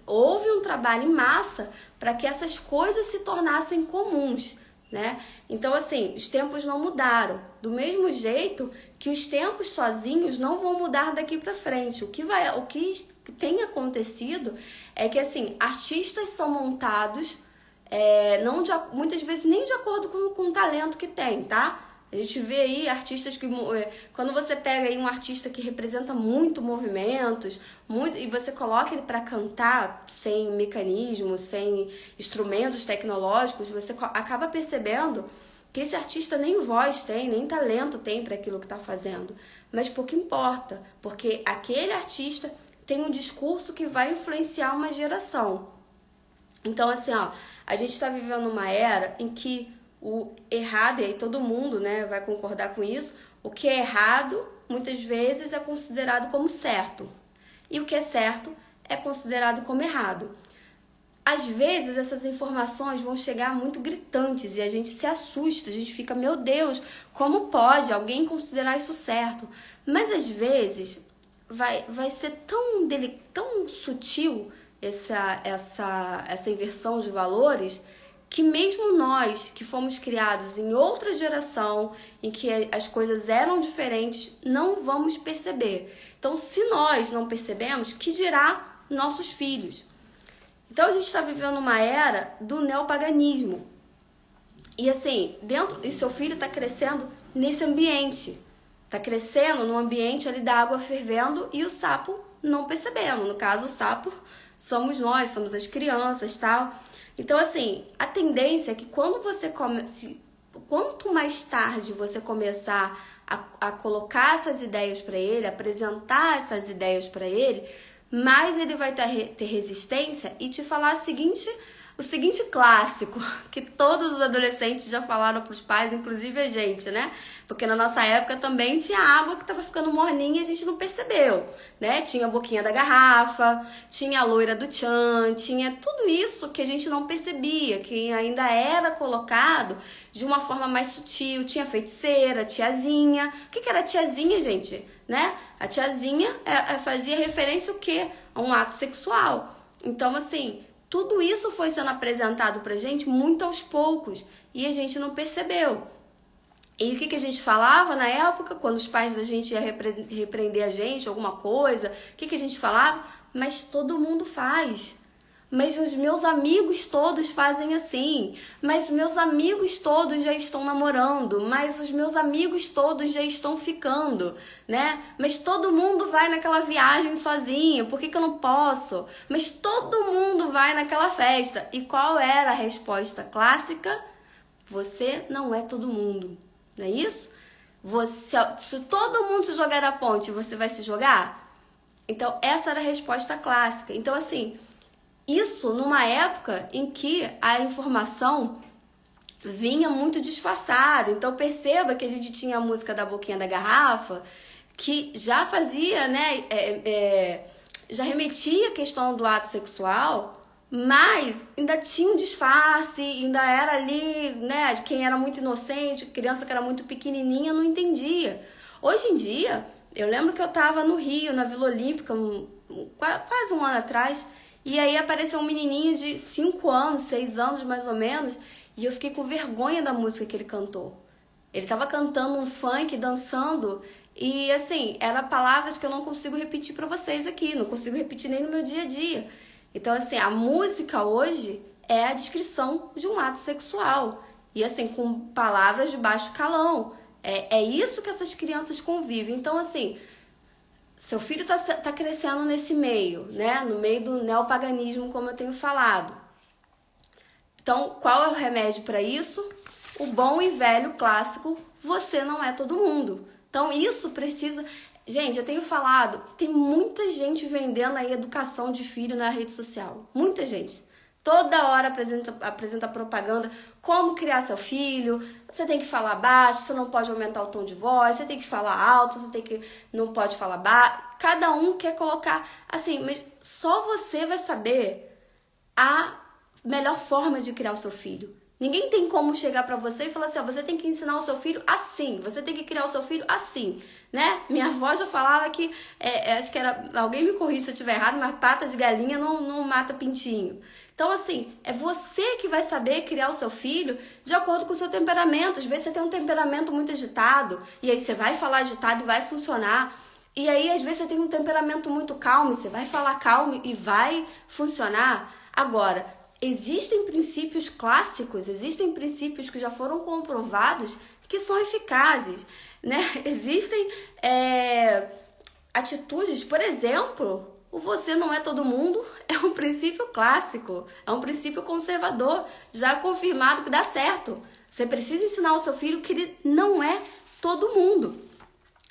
houve um trabalho em massa para que essas coisas se tornassem comuns, né? Então, assim, os tempos não mudaram. Do mesmo jeito que os tempos sozinhos não vão mudar daqui para frente. O que tem acontecido é que, assim, artistas são montados muitas vezes nem de acordo com o talento que tem, tá? A gente vê aí artistas que... Quando você pega aí um artista que representa muito movimentos, e você coloca ele para cantar sem mecanismo, sem instrumentos tecnológicos, você acaba percebendo que esse artista nem voz tem, nem talento tem para aquilo que está fazendo. Mas pouco importa, porque aquele artista tem um discurso que vai influenciar uma geração. Então, assim, a gente está vivendo uma era em que o errado, e aí todo mundo, vai concordar com isso, o que é errado, muitas vezes é considerado como certo. e o que é certo é considerado como errado. Às vezes essas informações vão chegar muito gritantes e a gente se assusta, a gente fica, meu Deus, como pode alguém considerar isso certo? Mas às vezes vai ser tão sutil essa inversão de valores, que mesmo nós que fomos criados em outra geração, em que as coisas eram diferentes, não vamos perceber. Então, se nós não percebemos, que dirá nossos filhos? Então, a gente está vivendo uma era do neopaganismo. E assim, e seu filho está crescendo nesse ambiente. Está crescendo no ambiente ali da água fervendo e o sapo não percebendo. No caso, o sapo somos nós, somos as crianças, tal. Então, assim, a tendência é que quanto mais tarde você começar a colocar essas ideias para ele, apresentar essas ideias para ele, mais ele vai ter resistência e te falar o seguinte clássico, que todos os adolescentes já falaram para os pais, inclusive a gente, né? Porque na nossa época também tinha água que estava ficando morninha e a gente não percebeu, né? Tinha a boquinha da garrafa, tinha a loira do tchan, tinha tudo isso que a gente não percebia, que ainda era colocado de uma forma mais sutil. Tinha feiticeira, tiazinha. O que era tiazinha, gente? Né? A tiazinha fazia referência ao quê? A um ato sexual. Então, assim, tudo isso foi sendo apresentado pra gente muito aos poucos e a gente não percebeu. E o que a gente falava na época, quando os pais da gente iam repreender a gente, alguma coisa, o que a gente falava? Mas todo mundo faz. Mas os meus amigos todos fazem assim. Mas meus amigos todos já estão namorando. Mas os meus amigos todos já estão ficando, né? Mas todo mundo vai naquela viagem sozinho. Por que eu não posso? Mas todo mundo vai naquela festa. E qual era a resposta clássica? Você não é todo mundo. Não é isso? Se todo mundo se jogar na ponte, você vai se jogar? Então, essa era a resposta clássica. Então, assim, isso numa época em que a informação vinha muito disfarçada. Então, perceba que a gente tinha a música da boquinha da garrafa, que já fazia, né, já remetia à questão do ato sexual, mas ainda tinha um disfarce, ainda era ali, né, quem era muito inocente, criança que era muito pequenininha, não entendia. Hoje em dia, eu lembro que eu estava no Rio, na Vila Olímpica, quase um ano atrás, e aí apareceu um menininho de 5 anos, 6 anos mais ou menos, e eu fiquei com vergonha da música que ele cantou. Ele estava cantando um funk, dançando, e assim, eram palavras que eu não consigo repetir para vocês aqui, não consigo repetir nem no meu dia a dia. Então, assim, a música hoje é a descrição de um ato sexual. E, assim, com palavras de baixo calão. É isso que essas crianças convivem. Então, assim, seu filho tá crescendo nesse meio, né? No meio do neopaganismo, como eu tenho falado. Então, qual é o remédio para isso? O bom e velho clássico, você não é todo mundo. Então, isso precisa... Gente, eu tenho falado que tem muita gente vendendo aí educação de filho na rede social. Muita gente. Toda hora apresenta propaganda, como criar seu filho, você tem que falar baixo, você não pode aumentar o tom de voz, você tem que falar alto, não pode falar baixo. Cada um quer colocar assim, mas só você vai saber a melhor forma de criar o seu filho. Ninguém tem como chegar pra você e falar assim, ó, você tem que ensinar o seu filho assim, você tem que criar o seu filho assim, né? Minha avó já falava que, acho que era, alguém me corrija se eu estiver errado, mas pata de galinha não mata pintinho. Então, assim, é você que vai saber criar o seu filho de acordo com o seu temperamento. Às vezes você tem um temperamento muito agitado, e aí você vai falar agitado e vai funcionar. E aí, às vezes, você tem um temperamento muito calmo, e você vai falar calmo e vai funcionar. Agora, existem princípios clássicos, existem princípios que já foram comprovados que são eficazes, né? Existem atitudes, por exemplo, o você não é todo mundo é um princípio clássico, é um princípio conservador, já confirmado que dá certo. Você precisa ensinar ao seu filho que ele não é todo mundo,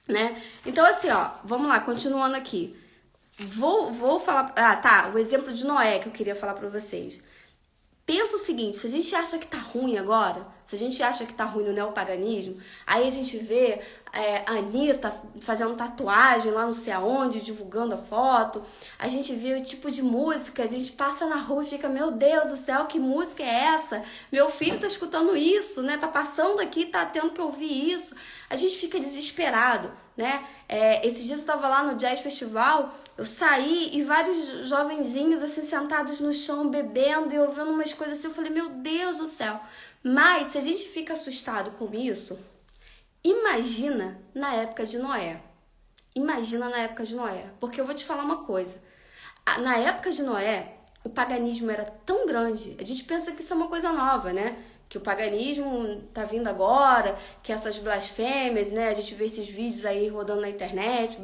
né? Então, assim, ó, vamos lá, continuando aqui. Vou falar... o exemplo de Noé que eu queria falar para vocês. Pensa o seguinte, se a gente acha que tá ruim agora, se a gente acha que tá ruim no neopaganismo, aí a gente vê a Anitta fazendo tatuagem lá não sei aonde, divulgando a foto, a gente vê o tipo de música, a gente passa na rua e fica, meu Deus do céu, que música é essa? Meu filho tá escutando isso, né? Tá passando aqui, tá tendo que ouvir isso. A gente fica desesperado, né? Esses dias eu tava lá no Jazz Festival, eu saí e vários jovenzinhos assim sentados no chão bebendo e ouvindo umas coisas assim, eu falei, meu Deus do céu. Mas se a gente fica assustado com isso, imagina na época de Noé. Imagina na época de Noé. Porque eu vou te falar uma coisa. Na época de Noé, o paganismo era tão grande. A gente pensa que isso é uma coisa nova, né? Que o paganismo tá vindo agora, que essas blasfêmias, né? A gente vê esses vídeos aí rodando na internet,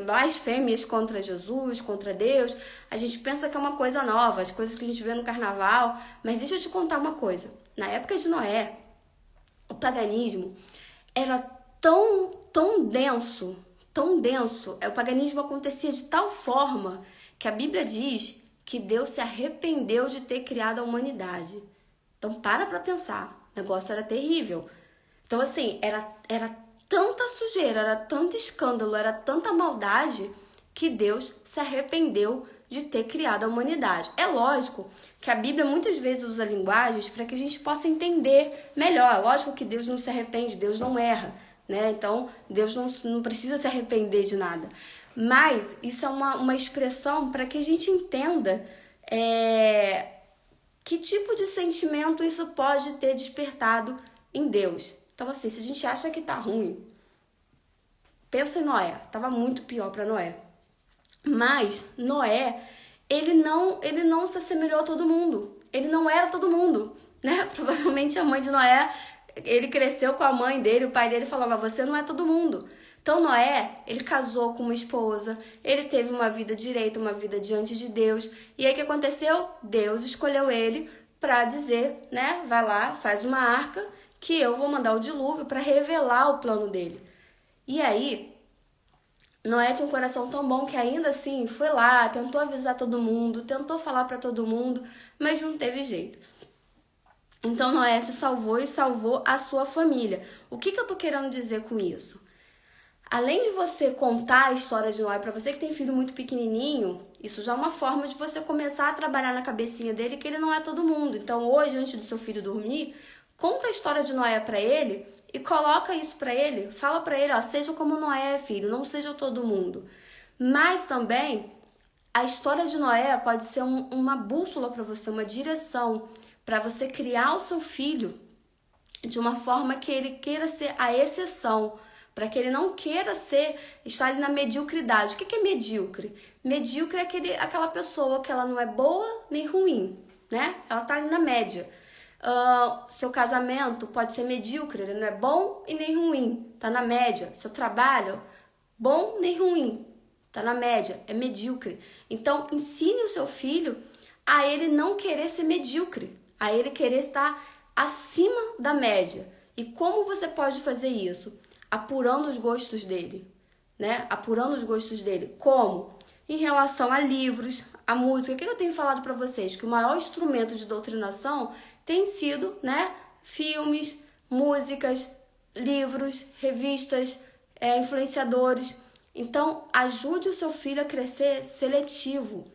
blasfêmias contra Jesus, contra Deus. A gente pensa que é uma coisa nova, as coisas que a gente vê no carnaval. Mas deixa eu te contar uma coisa. Na época de Noé, o paganismo era tão denso, tão denso. O paganismo acontecia de tal forma que a Bíblia diz que Deus se arrependeu de ter criado a humanidade. Então para pensar, o negócio era terrível. Então assim, era tanta sujeira, era tanto escândalo, era tanta maldade que Deus se arrependeu de ter criado a humanidade. É lógico que a Bíblia muitas vezes usa linguagens para que a gente possa entender melhor. É lógico que Deus não se arrepende, Deus não erra, né? Então Deus não precisa se arrepender de nada. Mas isso é uma expressão para que a gente entenda que tipo de sentimento isso pode ter despertado em Deus. Então assim, se a gente acha que tá ruim, pensa em Noé, tava muito pior para Noé. Mas Noé, ele não se assemelhou a todo mundo. Ele não era todo mundo, né? Provavelmente a mãe de Noé, ele cresceu com a mãe dele, o pai dele falava, você não é todo mundo. Então Noé, ele casou com uma esposa, ele teve uma vida direita, uma vida diante de Deus. E aí o que aconteceu? Deus escolheu ele para dizer, né? Vai lá, faz uma arca que eu vou mandar o dilúvio para revelar o plano dele. E aí Noé tinha um coração tão bom que ainda assim foi lá, tentou avisar todo mundo, tentou falar para todo mundo, mas não teve jeito. Então Noé se salvou e salvou a sua família. O que eu tô querendo dizer com isso? Além de você contar a história de Noé para você que tem filho muito pequenininho, isso já é uma forma de você começar a trabalhar na cabecinha dele que ele não é todo mundo. Então hoje, antes do seu filho dormir, conta a história de Noé para ele e coloca isso para ele, fala para ele, ó, seja como Noé, filho, não seja todo mundo. Mas também a história de Noé pode ser uma bússola para você, uma direção para você criar o seu filho de uma forma que ele queira ser a exceção, para que ele não queira estar ali na mediocridade. O que é medíocre? Medíocre é aquela pessoa que ela não é boa nem ruim, né? Ela tá ali na média. Seu casamento pode ser medíocre, ele não é bom e nem ruim, tá na média. Seu trabalho, bom nem ruim, tá na média, é medíocre. Então, ensine o seu filho a ele não querer ser medíocre, a ele querer estar acima da média. E como você pode fazer isso? Apurando os gostos dele, né? Apurando os gostos dele. Como? Em relação a livros, a música. O que eu tenho falado para vocês? Que o maior instrumento de doutrinação tem sido, né, filmes, músicas, livros, revistas, influenciadores. Então, ajude o seu filho a crescer seletivo.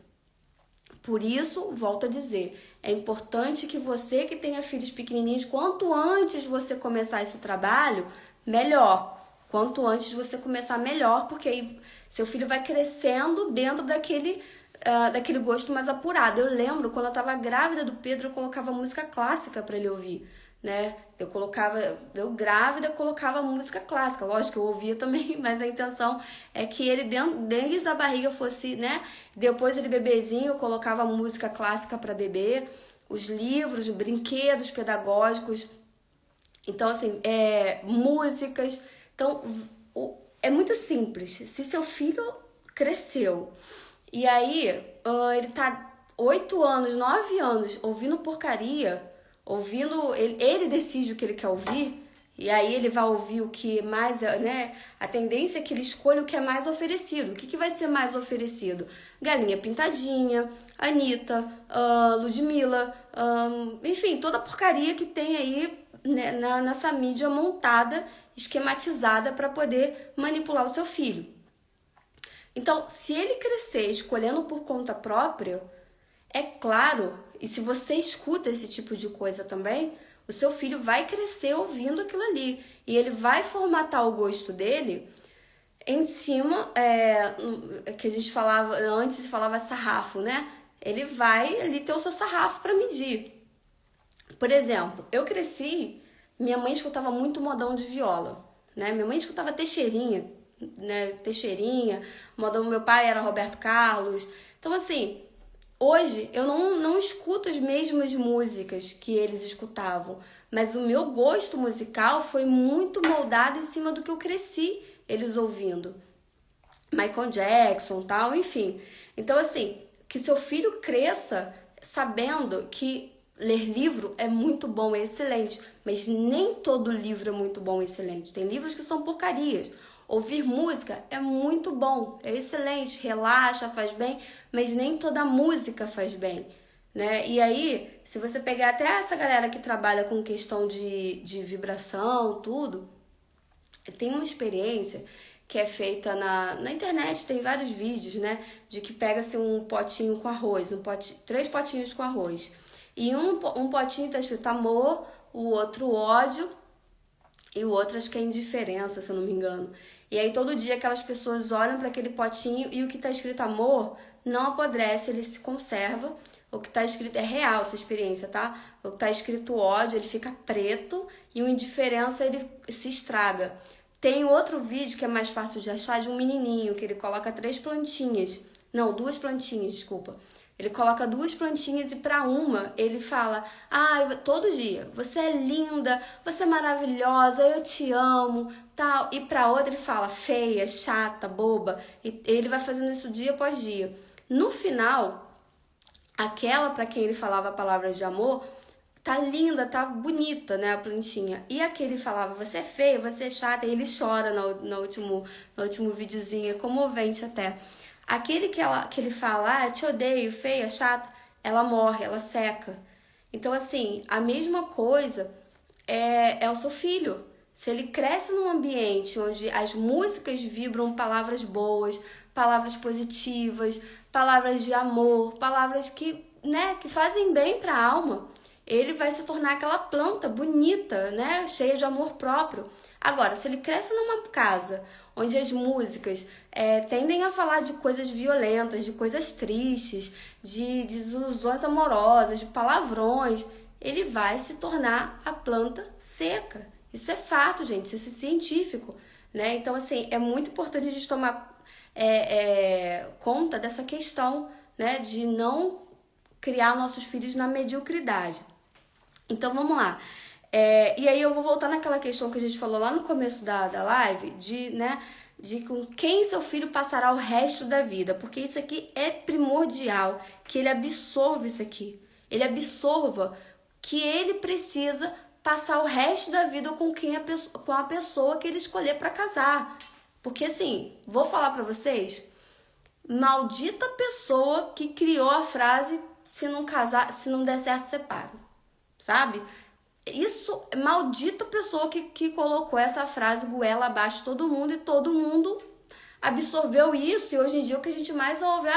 Por isso, volto a dizer, é importante que você que tenha filhos pequenininhos, quanto antes você começar esse trabalho, melhor. Quanto antes você começar, melhor, porque aí seu filho vai crescendo dentro daquele gosto mais apurado. Eu lembro, quando eu estava grávida do Pedro, eu colocava música clássica para ele ouvir, né? Eu grávida, colocava música clássica. Lógico que eu ouvia também, mas a intenção é que ele desde da barriga fosse, né? Depois ele bebezinho, eu colocava música clássica para bebê, os livros, os brinquedos pedagógicos. Então, assim, músicas. Então, é muito simples. Se seu filho cresceu e aí ele tá 8 anos, 9 anos ouvindo porcaria, ele decide o que ele quer ouvir, E aí ele vai ouvir o que mais, né? A tendência é que ele escolha o que é mais oferecido. O que vai ser mais oferecido? Galinha Pintadinha, Anitta, Ludmilla, enfim, toda a porcaria que tem aí, né, nessa mídia montada, esquematizada para poder manipular o seu filho. Então, se ele crescer escolhendo por conta própria, é claro, e se você escuta esse tipo de coisa também, o seu filho vai crescer ouvindo aquilo ali. E ele vai formatar o gosto dele em cima, que a gente falava, antes se falava sarrafo, né? Ele vai ali ter o seu sarrafo para medir. Por exemplo, eu cresci, minha mãe escutava muito modão de viola, né? Minha mãe escutava Teixeirinha, né? Teixeirinha, modão do meu pai era Roberto Carlos. Então, assim, hoje eu não escuto as mesmas músicas que eles escutavam, mas o meu gosto musical foi muito moldado em cima do que eu cresci eles ouvindo. Michael Jackson, tal, enfim. Então, assim, que seu filho cresça sabendo que ler livro é muito bom, é excelente, mas nem todo livro é muito bom, é excelente. Tem livros que são porcarias. Ouvir música é muito bom, é excelente, relaxa, faz bem, mas nem toda música faz bem, né? E aí, se você pegar até essa galera que trabalha com questão de vibração, tudo, tem uma experiência que é feita na internet, tem vários vídeos, né? De que pega-se um potinho com arroz, 3 potinhos com arroz. E um potinho tá escrito amor, o outro ódio, e o outro acho que é indiferença, se eu não me engano. E aí todo dia aquelas pessoas olham para aquele potinho e o que está escrito amor não apodrece, ele se conserva. O que está escrito é real essa experiência, tá? O que está escrito ódio, ele fica preto e o indiferença, ele se estraga. Tem outro vídeo que é mais fácil de achar, de um menininho que ele coloca 2 plantinhas, desculpa. Ele coloca 2 plantinhas e para uma ele fala, todo dia, você é linda, você é maravilhosa, eu te amo, tal. E para outra ele fala, feia, chata, boba. E ele vai fazendo isso dia após dia. No final, aquela para quem ele falava palavras de amor, tá linda, tá bonita, né, a plantinha. E aquele falava, você é feia, você é chata, e ele chora no último videozinho, é comovente até. Aquele que ele fala, te odeio, feia, chata, ela morre, ela seca. Então, assim, a mesma coisa é o seu filho. Se ele cresce num ambiente onde as músicas vibram palavras boas, palavras positivas, palavras de amor, palavras que fazem bem para a alma, ele vai se tornar aquela planta bonita, né, cheia de amor próprio. Agora, se ele cresce numa casa onde as músicas tendem a falar de coisas violentas, de coisas tristes, de desilusões amorosas, de palavrões, ele vai se tornar a planta seca. Isso é fato, gente, isso é científico, né? Então, assim, é muito importante a gente tomar conta dessa questão, né, de não criar nossos filhos na mediocridade. Então, vamos lá. E aí eu vou voltar naquela questão que a gente falou lá no começo da live, de com quem seu filho passará o resto da vida, porque isso aqui é primordial, que ele absorva isso aqui. Ele absorva que ele precisa passar o resto da vida com a pessoa que ele escolher para casar. Porque assim, vou falar para vocês, maldita pessoa que criou a frase, se não der certo, separa. Sabe? Isso, maldita pessoa que colocou essa frase goela abaixo de todo mundo, e todo mundo absorveu isso, e hoje em dia o que a gente mais ouve,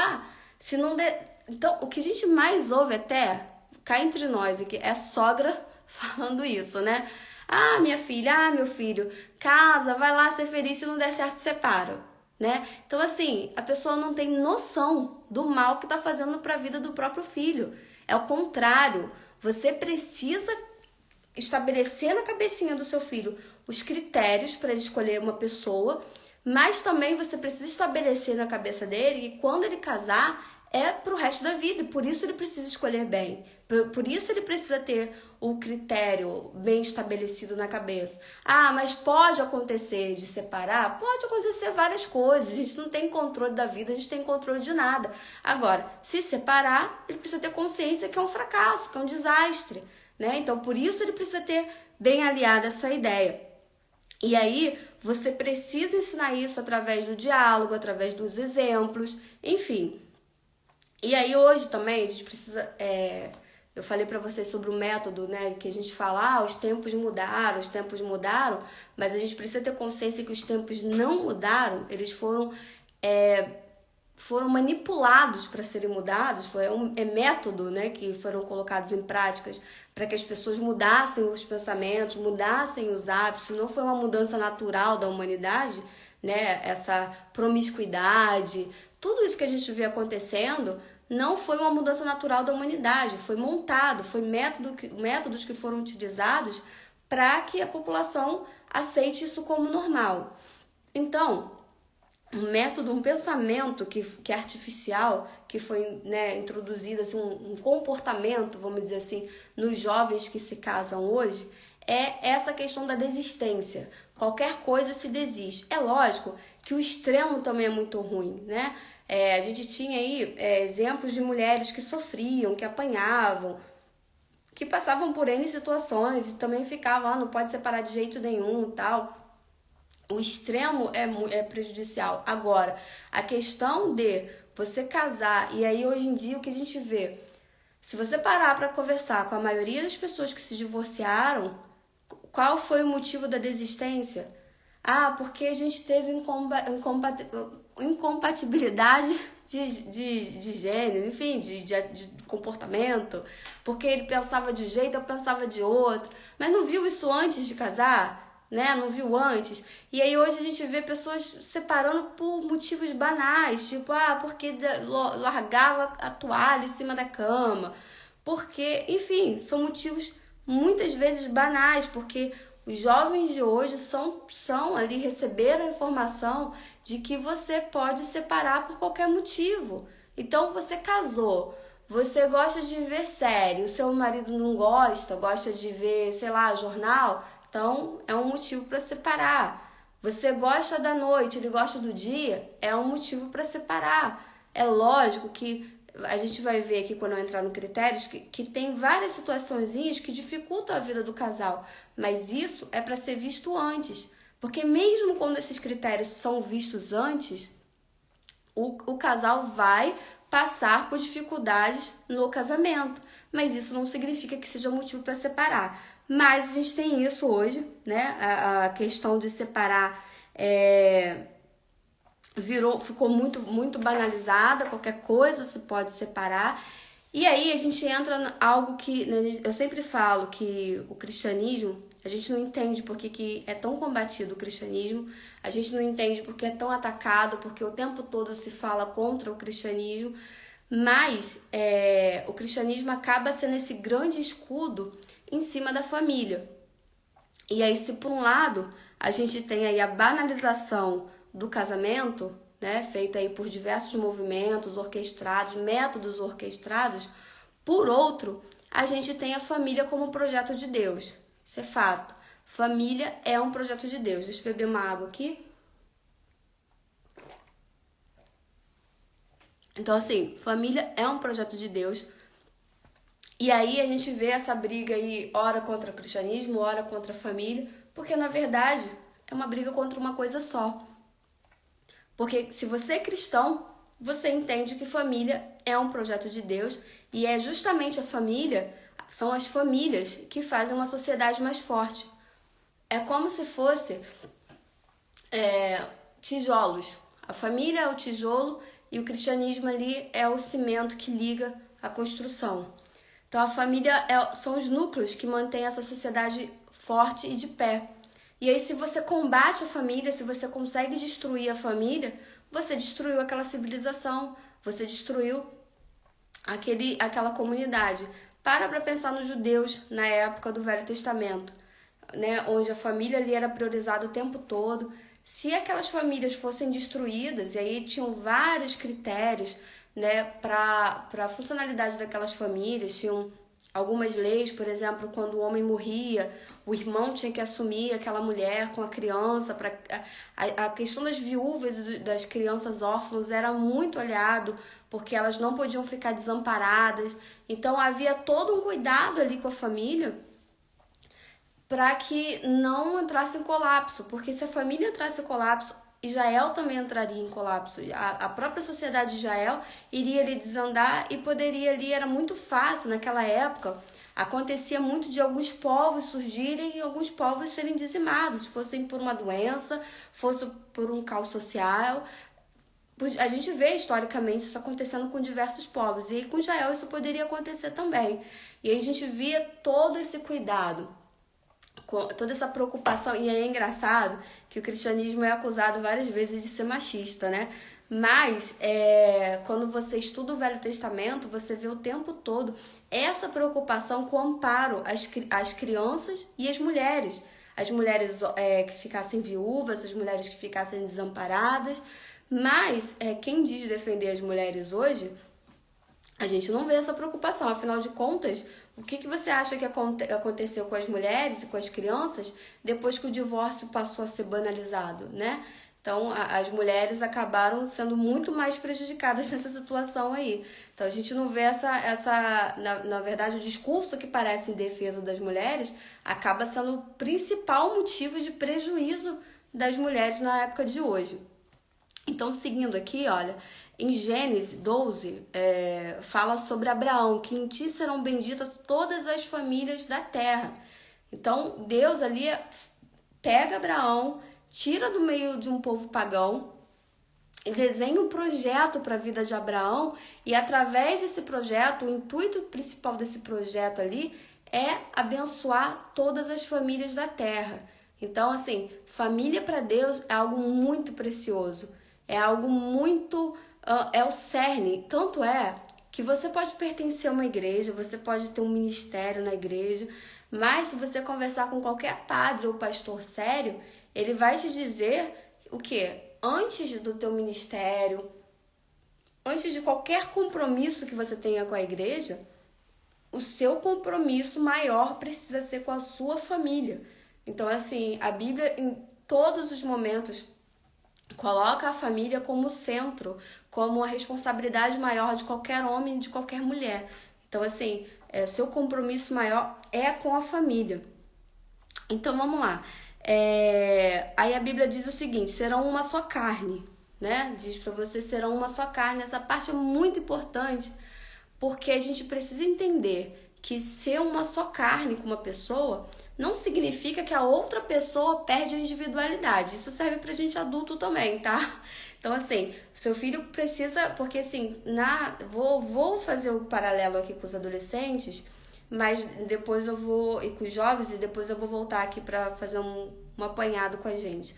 se não der... Então, o que a gente mais ouve até, cá entre nós aqui, é sogra falando isso, né? Minha filha, meu filho, casa, vai lá ser feliz, se não der certo, separa, né? Então, assim, a pessoa não tem noção do mal que tá fazendo pra vida do próprio filho. É o contrário. Você precisa estabelecer na cabecinha do seu filho os critérios para ele escolher uma pessoa, mas também você precisa estabelecer na cabeça dele que quando ele casar é pro resto da vida, e por isso ele precisa escolher bem. Por isso ele precisa ter o critério bem estabelecido na cabeça. Mas pode acontecer de separar? Pode acontecer várias coisas. A gente não tem controle da vida, a gente tem controle de nada. Agora, se separar, ele precisa ter consciência que é um fracasso, que é um desastre, né? Então, por isso ele precisa ter bem aliada essa ideia. E aí você precisa ensinar isso através do diálogo, através dos exemplos, enfim. E aí hoje também a gente precisa... eu falei pra vocês sobre o método, né? Que a gente fala, os tempos mudaram, mas a gente precisa ter consciência que os tempos não mudaram, eles foram manipulados para serem mudados, é método, né, que foram colocados em práticas para que as pessoas mudassem os pensamentos, mudassem os hábitos. Não foi uma mudança natural da humanidade, né, essa promiscuidade, tudo isso que a gente vê acontecendo não foi uma mudança natural da humanidade, foi montado, foi métodos que foram utilizados para que a população aceite isso como normal. Então, um pensamento que é artificial, que foi, né, introduzido, assim, um comportamento, vamos dizer assim, nos jovens que se casam hoje, é essa questão da desistência. Qualquer coisa se desiste. É lógico que o extremo também é muito ruim, né? A gente tinha aí exemplos de mulheres que sofriam, que apanhavam, que passavam por N situações e também ficavam, não pode separar de jeito nenhum, tal. O extremo é prejudicial. Agora, a questão de você casar, e aí hoje em dia o que a gente vê, se você parar para conversar com a maioria das pessoas que se divorciaram, qual foi o motivo da desistência? Porque a gente teve incompatibilidade de gênero, enfim, de comportamento, porque ele pensava de um jeito, eu pensava de outro, mas não viu isso antes de casar? Né? Não viu antes. E aí hoje a gente vê pessoas separando por motivos banais, tipo, porque largava a toalha em cima da cama. Porque, enfim, são motivos muitas vezes banais, porque os jovens de hoje são ali, receberam a informação de que você pode separar por qualquer motivo. Então você casou, você gosta de ver série, o seu marido não gosta de ver, sei lá, jornal, então é um motivo para separar. Você gosta da noite, ele gosta do dia, é um motivo para separar. É lógico que a gente vai ver aqui quando eu entrar no critérios que tem várias situaçõezinhas que dificultam a vida do casal, mas isso é para ser visto antes, porque mesmo quando esses critérios são vistos antes, o casal vai passar por dificuldades no casamento, mas isso não significa que seja motivo para separar. Mas a gente tem isso hoje, né? A questão de separar ficou muito banalizada, qualquer coisa se pode separar. E aí a gente entra em algo que, né, eu sempre falo que o cristianismo, a gente não entende por que é tão combatido o cristianismo, a gente não entende por que é tão atacado, porque o tempo todo se fala contra o cristianismo, mas o cristianismo acaba sendo esse grande escudo em cima da família. E aí, se por um lado a gente tem aí a banalização do casamento, né, feita aí por diversos movimentos orquestrados, métodos orquestrados, por outro, a gente tem a família como projeto de Deus. Isso é fato. Família é um projeto de Deus. Deixa eu beber uma água aqui. Então, assim, família é um projeto de Deus. E aí a gente vê essa briga aí, ora contra o cristianismo, ora contra a família, porque na verdade é uma briga contra uma coisa só. Porque se você é cristão, você entende que família é um projeto de Deus e é justamente são as famílias que fazem uma sociedade mais forte. É como se fosse tijolos. A família é o tijolo e o cristianismo ali é o cimento que liga a construção. Então a família são os núcleos que mantêm essa sociedade forte e de pé. E aí se você combate a família, se você consegue destruir a família, você destruiu aquela civilização, você destruiu aquela comunidade. Para pensar nos judeus na época do Velho Testamento, né, onde a família ali era priorizada o tempo todo. Se aquelas famílias fossem destruídas, e aí tinham vários critérios, né, para a funcionalidade daquelas famílias, tinham algumas leis, por exemplo, quando o homem morria, o irmão tinha que assumir aquela mulher com a criança. A questão das viúvas e das crianças órfãs era muito olhado, porque elas não podiam ficar desamparadas. Então havia todo um cuidado ali com a família para que não entrasse em colapso, porque se a família entrasse em colapso, Israel também entraria em colapso. A própria sociedade de Israel iria ali desandar e poderia ali, era muito fácil naquela época, acontecia muito de alguns povos surgirem e alguns povos serem dizimados, fossem por uma doença, fosse por um caos social. A gente vê historicamente isso acontecendo com diversos povos, e aí com Israel isso poderia acontecer também. E aí a gente via todo esse cuidado, com toda essa preocupação, e é engraçado que o cristianismo é acusado várias vezes de ser machista, né? Mas quando você estuda o Velho Testamento, você vê o tempo todo essa preocupação com o amparo às crianças e às mulheres. As mulheres que ficassem viúvas, as mulheres que ficassem desamparadas. Mas quem diz defender as mulheres hoje, a gente não vê essa preocupação. Afinal de contas, o que você acha que aconteceu com as mulheres e com as crianças depois que o divórcio passou a ser banalizado, né? Então, as mulheres acabaram sendo muito mais prejudicadas nessa situação aí. Então, a gente não vê na verdade, o discurso que parece em defesa das mulheres acaba sendo o principal motivo de prejuízo das mulheres na época de hoje. Então, seguindo aqui, olha, em Gênesis 12, fala sobre Abraão, que em ti serão benditas todas as famílias da terra. Então, Deus ali pega Abraão, tira do meio de um povo pagão, e desenha um projeto para a vida de Abraão, e através desse projeto, o intuito principal desse projeto ali é abençoar todas as famílias da terra. Então, assim, família para Deus é algo muito precioso, é algo muito... é o cerne. Tanto é que você pode pertencer a uma igreja, você pode ter um ministério na igreja, mas se você conversar com qualquer padre ou pastor sério, ele vai te dizer o quê? Antes do teu ministério, antes de qualquer compromisso que você tenha com a igreja, o seu compromisso maior precisa ser com a sua família. Então, assim, a Bíblia, em todos os momentos, coloca a família como centro, como a responsabilidade maior de qualquer homem e de qualquer mulher. Então, assim, seu compromisso maior é com a família. Então, vamos lá. Aí a Bíblia diz o seguinte: serão uma só carne, né? Diz para você, serão uma só carne. Essa parte é muito importante, porque a gente precisa entender que ser uma só carne com uma pessoa não significa que a outra pessoa perde a individualidade. Isso serve pra gente adulto também, tá? Então, assim, seu filho precisa... Porque, assim, vou fazer o paralelo aqui com os adolescentes, mas depois eu vou... E com os jovens, e depois eu vou voltar aqui pra fazer um apanhado com a gente.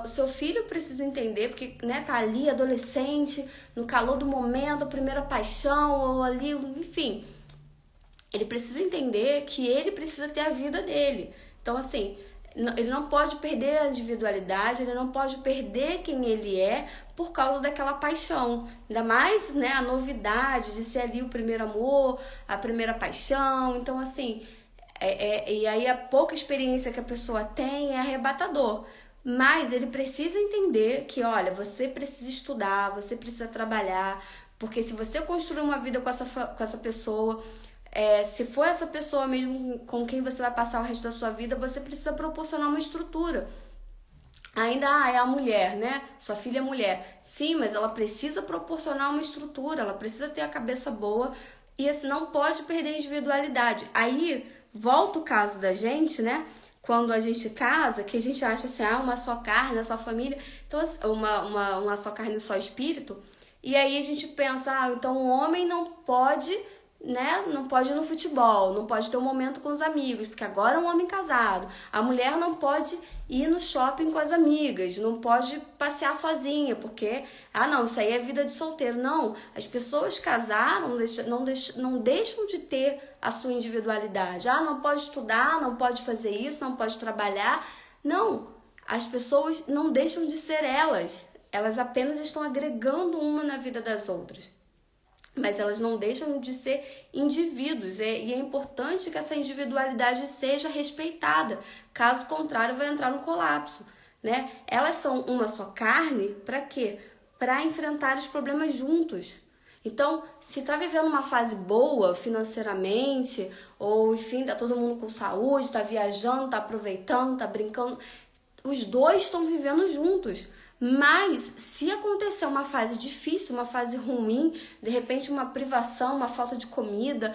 O seu filho precisa entender, porque tá ali, adolescente, no calor do momento, a primeira paixão, ou ali, enfim... Ele precisa entender que ele precisa ter a vida dele. Então, assim, ele não pode perder a individualidade, ele não pode perder quem ele é por causa daquela paixão. Ainda mais, a novidade de ser ali o primeiro amor, a primeira paixão. Então, assim, e aí a pouca experiência que a pessoa tem é arrebatador. Mas ele precisa entender que, olha, você precisa estudar, você precisa trabalhar, porque se você construir uma vida com essa pessoa... se for essa pessoa mesmo com quem você vai passar o resto da sua vida, você precisa proporcionar uma estrutura. Ainda é a mulher, né? Sua filha é mulher. Sim, mas ela precisa proporcionar uma estrutura, ela precisa ter a cabeça boa e assim, não pode perder a individualidade. Aí, volta o caso da gente, né? Quando a gente casa, que a gente acha assim, uma só carne, uma só família, então uma só carne, um só espírito. E aí a gente pensa, então o homem não pode... Não pode ir no futebol, não pode ter um momento com os amigos, porque agora é um homem casado. A mulher não pode ir no shopping com as amigas, não pode passear sozinha, porque, não, isso aí é vida de solteiro. Não, as pessoas casaram, não deixam de ter a sua individualidade. Não pode estudar, não pode fazer isso, não pode trabalhar. Não, as pessoas não deixam de ser elas apenas estão agregando uma na vida das outras. Mas elas não deixam de ser indivíduos, e é importante que essa individualidade seja respeitada, caso contrário vai entrar no colapso, né? Elas são uma só carne para quê? Para enfrentar os problemas juntos. Então, se tá vivendo uma fase boa financeiramente, ou enfim, tá todo mundo com saúde, tá viajando, tá aproveitando, tá brincando, os dois estão vivendo juntos. Mas se acontecer uma fase difícil, uma fase ruim, de repente uma privação, uma falta de comida,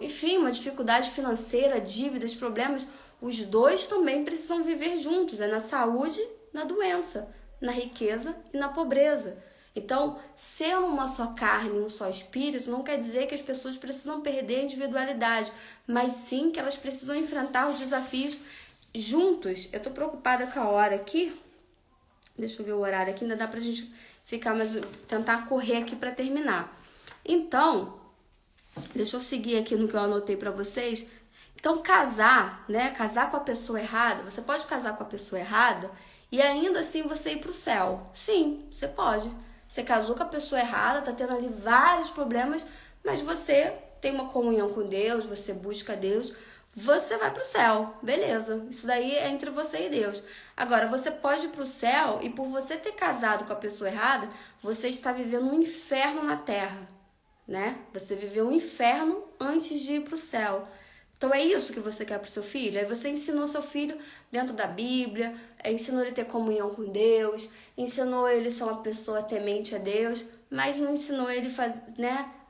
enfim, uma dificuldade financeira, dívidas, problemas, os dois também precisam viver juntos. É na saúde, na doença, na riqueza e na pobreza. Então, ser uma só carne, um só espírito, não quer dizer que as pessoas precisam perder a individualidade, mas sim que elas precisam enfrentar os desafios juntos. Eu tô preocupada com a hora aqui. Deixa eu ver o horário aqui, ainda dá pra gente ficar tentar correr aqui pra terminar. Então, deixa eu seguir aqui no que eu anotei pra vocês. Então, casar, né? Casar com a pessoa errada, você pode casar com a pessoa errada e ainda assim você ir pro céu. Sim, você pode. Você casou com a pessoa errada, tá tendo ali vários problemas, mas você tem uma comunhão com Deus, você busca Deus, você vai pro céu, beleza. Isso daí é entre você e Deus. Agora, você pode ir pro céu e por você ter casado com a pessoa errada, você está vivendo um inferno na terra, né? Você viveu um inferno antes de ir pro céu. Então é isso que você quer pro seu filho? Aí você ensinou seu filho dentro da Bíblia, ensinou ele a ter comunhão com Deus, ensinou ele a ser uma pessoa temente a Deus, mas não ensinou ele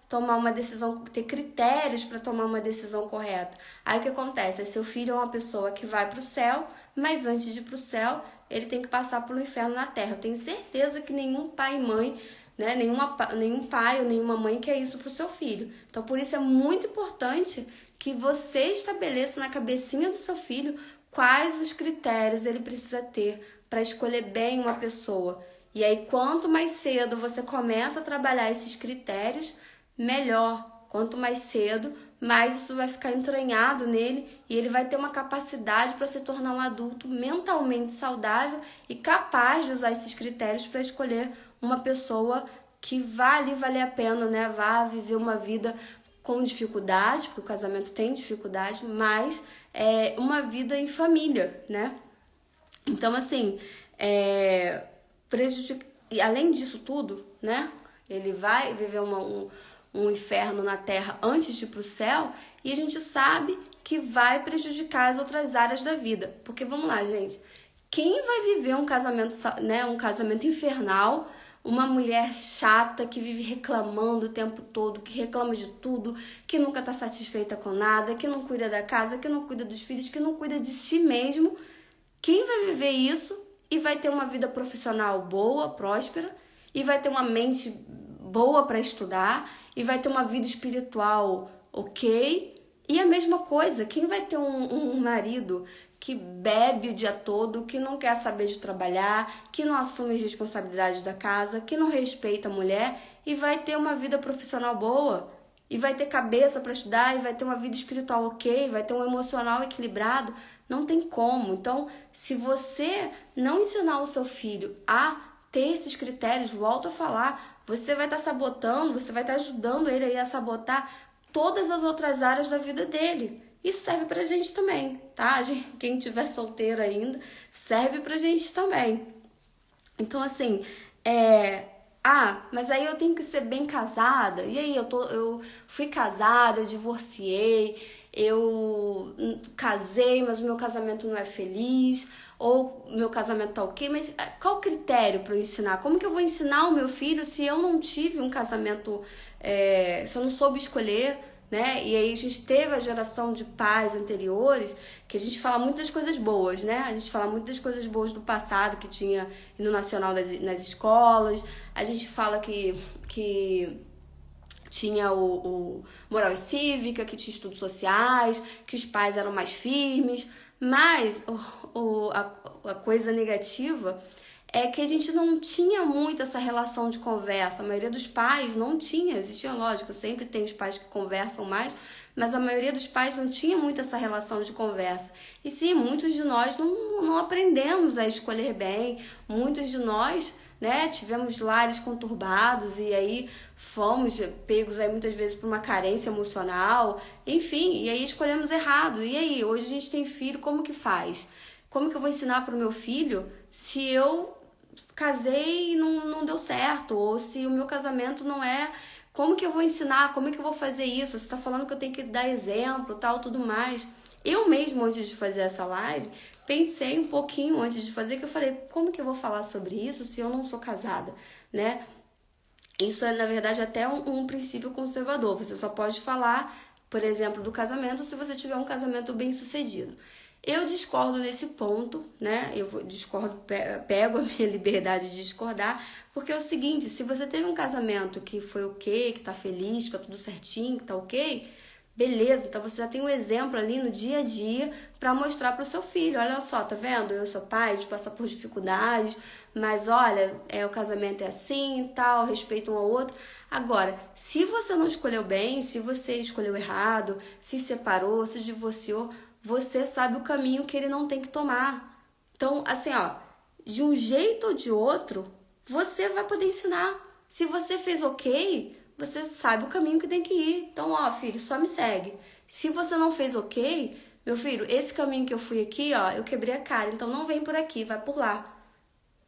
tomar uma decisão, ter critérios para tomar uma decisão correta. Aí o que acontece? Seu filho é uma pessoa que vai pro céu, mas antes de ir pro céu, ele tem que passar pelo inferno na terra. Eu tenho certeza que nenhum pai e mãe, né, nenhum pai ou nenhuma mãe quer isso pro seu filho. Então por isso é muito importante que você estabeleça na cabecinha do seu filho quais os critérios ele precisa ter para escolher bem uma pessoa. E aí, quanto mais cedo você começa a trabalhar esses critérios, melhor. Quanto mais cedo, mais isso vai ficar entranhado nele e ele vai ter uma capacidade para se tornar um adulto mentalmente saudável e capaz de usar esses critérios para escolher uma pessoa que vá ali valer a pena, né? Vá viver uma vida com dificuldade, porque o casamento tem dificuldade, mas é uma vida em família, né? Então, assim, e além disso tudo, né? Ele vai viver um inferno na terra antes de ir pro céu e a gente sabe que vai prejudicar as outras áreas da vida. Porque, vamos lá, gente, quem vai viver um casamento, né, um casamento infernal, uma mulher chata que vive reclamando o tempo todo, que reclama de tudo, que nunca tá satisfeita com nada, que não cuida da casa, que não cuida dos filhos, que não cuida de si mesmo? Quem vai viver isso e vai ter uma vida profissional boa, próspera, e vai ter uma mente boa para estudar, e vai ter uma vida espiritual ok? E a mesma coisa, quem vai ter um marido que bebe o dia todo, que não quer saber de trabalhar, que não assume as responsabilidades da casa, que não respeita a mulher e vai ter uma vida profissional boa, e vai ter cabeça para estudar, e vai ter uma vida espiritual ok, vai ter um emocional equilibrado? Não tem como. Então, se você não ensinar o seu filho a ter esses critérios, volto a falar, você vai estar sabotando, você vai estar ajudando ele aí a sabotar todas as outras áreas da vida dele. Isso serve pra gente também, tá? Quem tiver solteiro ainda, serve pra gente também. Então, assim, mas aí eu tenho que ser bem casada. E aí, eu fui casada, eu divorciei, eu casei, mas o meu casamento não é feliz, ou meu casamento tá ok, mas qual o critério para eu ensinar? Como que eu vou ensinar o meu filho se eu não tive um casamento, se eu não soube escolher, né? E aí a gente teve a geração de pais anteriores que a gente fala muitas coisas boas, né? A gente fala muitas coisas boas do passado que tinha no nacional nas escolas, a gente fala que tinha o moral e cívica, que tinha estudos sociais, que os pais eram mais firmes, mas a coisa negativa é que a gente não tinha muito essa relação de conversa. A maioria dos pais não tinha, existia, lógico, sempre tem os pais que conversam mais, mas a maioria dos pais não tinha muito essa relação de conversa. E sim, muitos de nós não aprendemos a escolher bem, muitos de nós, né, tivemos lares conturbados e aí fomos pegos aí muitas vezes por uma carência emocional, enfim, e aí escolhemos errado. E aí, hoje a gente tem filho, como que faz? Como que eu vou ensinar para o meu filho se eu casei e não deu certo, ou se o meu casamento não é, como que eu vou ensinar, como é que eu vou fazer isso? Você tá falando que eu tenho que dar exemplo, tal, tudo mais. Eu mesmo, antes de fazer essa live, pensei um pouquinho antes de fazer, que eu falei, como que eu vou falar sobre isso se eu não sou casada, né? Isso é, na verdade, até um princípio conservador. Você só pode falar, por exemplo, do casamento se você tiver um casamento bem sucedido. Eu discordo nesse ponto, né? Discordo, pego a minha liberdade de discordar, porque é o seguinte, se você teve um casamento que foi ok, que tá feliz, que tá tudo certinho, que tá ok, beleza, então você já tem um exemplo ali no dia a dia para mostrar para o seu filho. Olha só, tá vendo? Eu sou pai, a gente passa por dificuldades, mas olha, o casamento é assim e tal, respeito um ao outro. Agora, se você não escolheu bem, se você escolheu errado, se separou, se divorciou, você sabe o caminho que ele não tem que tomar. Então, assim, ó, de um jeito ou de outro, você vai poder ensinar. Se você fez ok, você sabe o caminho que tem que ir. Então, ó, filho, só me segue. Se você não fez ok, meu filho, esse caminho que eu fui aqui, ó, eu quebrei a cara. Então, não vem por aqui, vai por lá.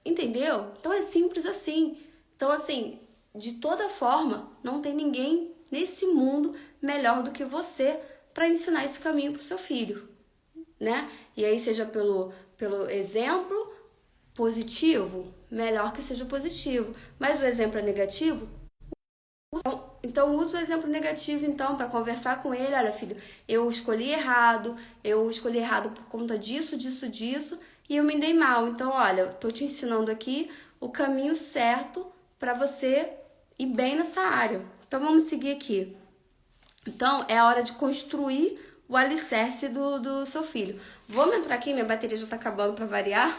Entendeu? Então, é simples assim. Então, assim, de toda forma, não tem ninguém nesse mundo melhor do que você para ensinar esse caminho pro seu filho, né? E aí, seja pelo exemplo positivo, melhor que seja positivo. Mas o exemplo é negativo, então usa o exemplo negativo então para conversar com ele. Olha, filho, eu escolhi errado por conta disso, e eu me dei mal. Então, olha, eu tô te ensinando aqui o caminho certo para você ir bem nessa área. Então vamos seguir aqui. Então é a hora de construir o alicerce do seu filho. Vamos entrar aqui, minha bateria já tá acabando para variar.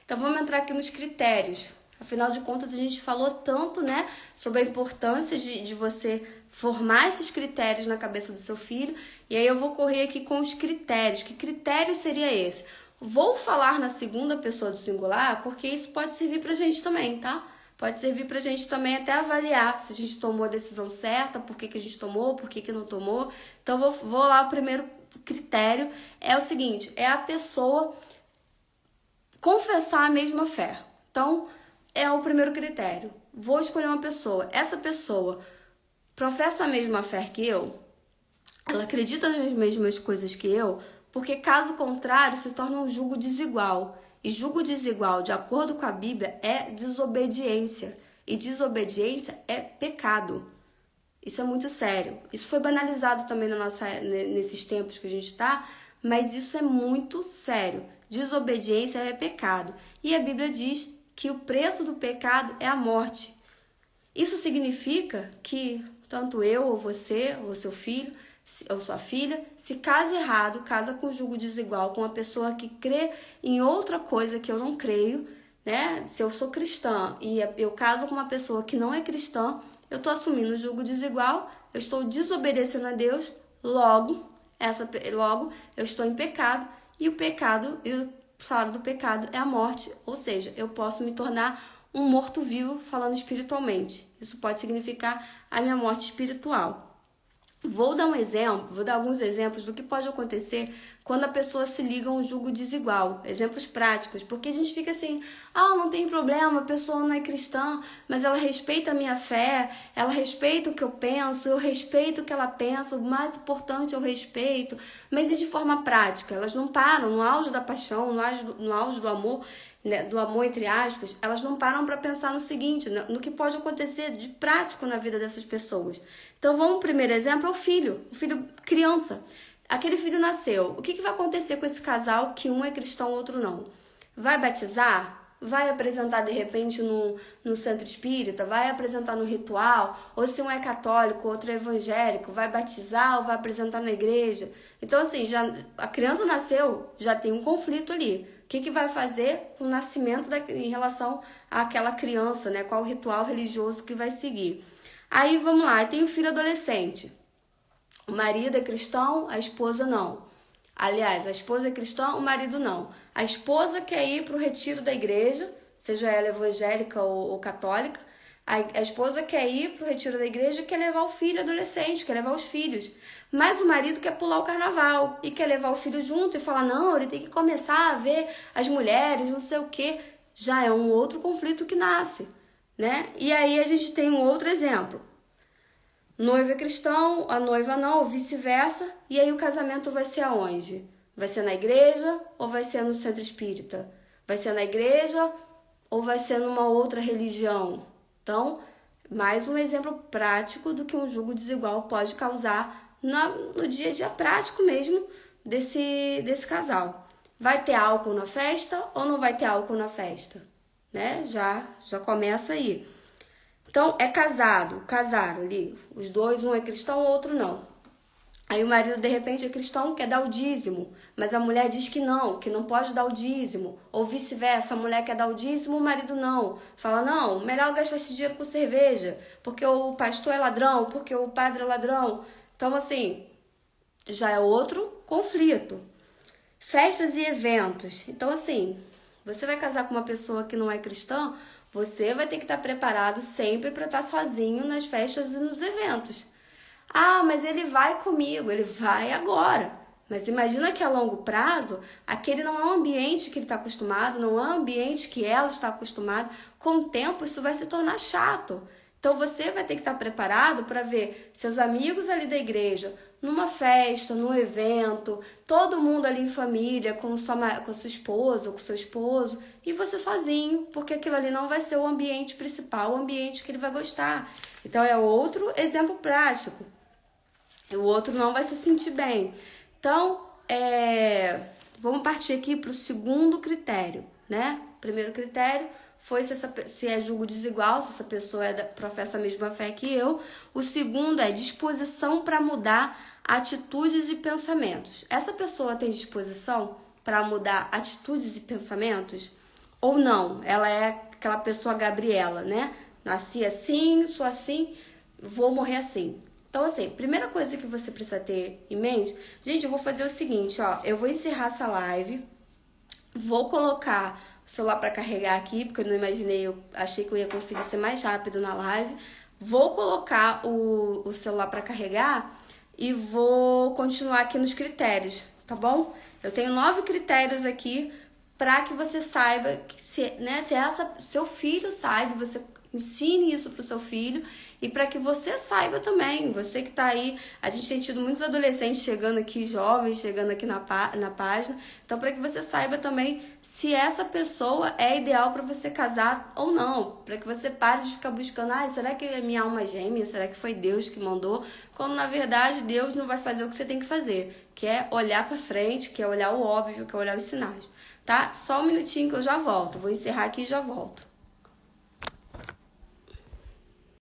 Então vamos entrar aqui nos critérios. Afinal de contas, a gente falou tanto, né, sobre a importância de você formar esses critérios na cabeça do seu filho. E aí eu vou correr aqui com os critérios. Que critério seria esse? Vou falar na segunda pessoa do singular, porque isso pode servir pra gente também, tá? Pode servir pra gente também até avaliar se a gente tomou a decisão certa, por que a gente tomou, por que não tomou. Então vou lá, o primeiro critério é o seguinte, é a pessoa confessar a mesma fé. Então, é o primeiro critério. Vou escolher uma pessoa. Essa pessoa professa a mesma fé que eu, ela acredita nas mesmas coisas que eu, porque caso contrário se torna um jugo desigual. E jugo desigual, de acordo com a Bíblia, é desobediência. E desobediência é pecado. Isso é muito sério. Isso foi banalizado também nesses tempos que a gente está, mas isso é muito sério. Desobediência é pecado. E a Bíblia diz que o preço do pecado é a morte. Isso significa que tanto eu, ou você, ou seu filho, ou sua filha, se casa errado, casa com jugo desigual, com uma pessoa que crê em outra coisa que eu não creio, né? Se eu sou cristã e eu caso com uma pessoa que não é cristã, eu estou assumindo jugo desigual, eu estou desobedecendo a Deus, logo eu estou em pecado, e o salário do pecado é a morte, ou seja, eu posso me tornar um morto-vivo falando espiritualmente. Isso pode significar a minha morte espiritual. Vou dar alguns exemplos do que pode acontecer quando a pessoa se liga a um jugo desigual. Exemplos práticos, porque a gente fica assim, não tem problema, a pessoa não é cristã, mas ela respeita a minha fé, ela respeita o que eu penso, eu respeito o que ela pensa, o mais importante é o respeito, mas e de forma prática? Elas não param no auge da paixão, no auge do amor, né, do amor entre aspas, elas não param para pensar no seguinte, no que pode acontecer de prático na vida dessas pessoas. Então vamos, o primeiro exemplo é o filho criança. Aquele filho nasceu, o que vai acontecer com esse casal que um é cristão, o outro não? Vai batizar? Vai apresentar de repente no centro espírita? Vai apresentar no ritual? Ou se um é católico, o outro é evangélico, vai batizar ou vai apresentar na igreja? Então assim, a criança nasceu, já tem um conflito ali. O que vai fazer com o nascimento em relação àquela criança, né? Qual o ritual religioso que vai seguir? Aí vamos lá, tem o filho adolescente. O marido é cristão, a esposa não. Aliás, a esposa é cristã, o marido não. A esposa quer ir para o retiro da igreja, seja ela evangélica ou católica. A esposa quer ir para o retiro da igreja e quer levar o filho adolescente, quer levar os filhos. Mas o marido quer pular o carnaval e quer levar o filho junto e falar, não, ele tem que começar a ver as mulheres, não sei o quê. já é um outro conflito que nasce, né? E aí a gente tem um outro exemplo. Noivo é cristão, a noiva não, ou vice-versa, e aí o casamento vai ser aonde? Vai ser na igreja ou vai ser no centro espírita? Vai ser na igreja ou vai ser numa outra religião? Então, mais um exemplo prático do que um julgo desigual pode causar no dia a dia prático mesmo desse casal. Vai ter álcool na festa ou não vai ter álcool na festa? Né? Já começa aí. Então, é casaram ali, os dois, um é cristão, o outro não. Aí o marido, de repente, é cristão, quer dar o dízimo, mas a mulher diz que não pode dar o dízimo. Ou vice-versa, a mulher quer dar o dízimo, o marido não. Fala, não, melhor gastar esse dinheiro com cerveja, porque o pastor é ladrão, porque o padre é ladrão. Então, assim, já é outro conflito. Festas e eventos. Então, assim, você vai casar com uma pessoa que não é cristã, você vai ter que estar preparado sempre para estar sozinho nas festas e nos eventos. Ah, mas ele vai comigo, ele vai agora. Mas imagina que a longo prazo, aquele não é um ambiente que ele está acostumado, não é um ambiente que ela está acostumada. Com o tempo, isso vai se tornar chato. Então você vai ter que estar preparado para ver seus amigos ali da igreja, numa festa, num evento, todo mundo ali em família, com sua esposa, com seu esposo, e você sozinho, porque aquilo ali não vai ser o ambiente principal, o ambiente que ele vai gostar. Então é outro exemplo prático. O outro não vai se sentir bem. Então, vamos partir aqui para o segundo critério, né? O primeiro critério foi se é julgo desigual, se essa pessoa professa a mesma fé que eu. O segundo é disposição para mudar atitudes e pensamentos. Essa pessoa tem disposição para mudar atitudes e pensamentos? Ou não? Ela é aquela pessoa Gabriela, né? Nasci assim, sou assim, vou morrer assim. Então, assim, primeira coisa que você precisa ter em mente... Gente, eu vou fazer o seguinte, ó. Eu vou encerrar essa live. Vou colocar o celular para carregar aqui, porque eu não imaginei, eu achei que eu ia conseguir ser mais rápido na live. Vou colocar o celular para carregar e vou continuar aqui nos critérios, tá bom? Eu tenho 9 critérios aqui para que você saiba, seu filho saiba, você ensine isso pro seu filho e para que você saiba também, você que tá aí, a gente tem tido muitos adolescentes chegando aqui, jovens chegando aqui na página, então para que você saiba também se essa pessoa é ideal para você casar ou não, para que você pare de ficar buscando, será que é minha alma gêmea, será que foi Deus que mandou, quando na verdade Deus não vai fazer o que você tem que fazer, que é olhar para frente, que é olhar o óbvio, que é olhar os sinais, tá? Só um minutinho que eu já volto, vou encerrar aqui e já volto.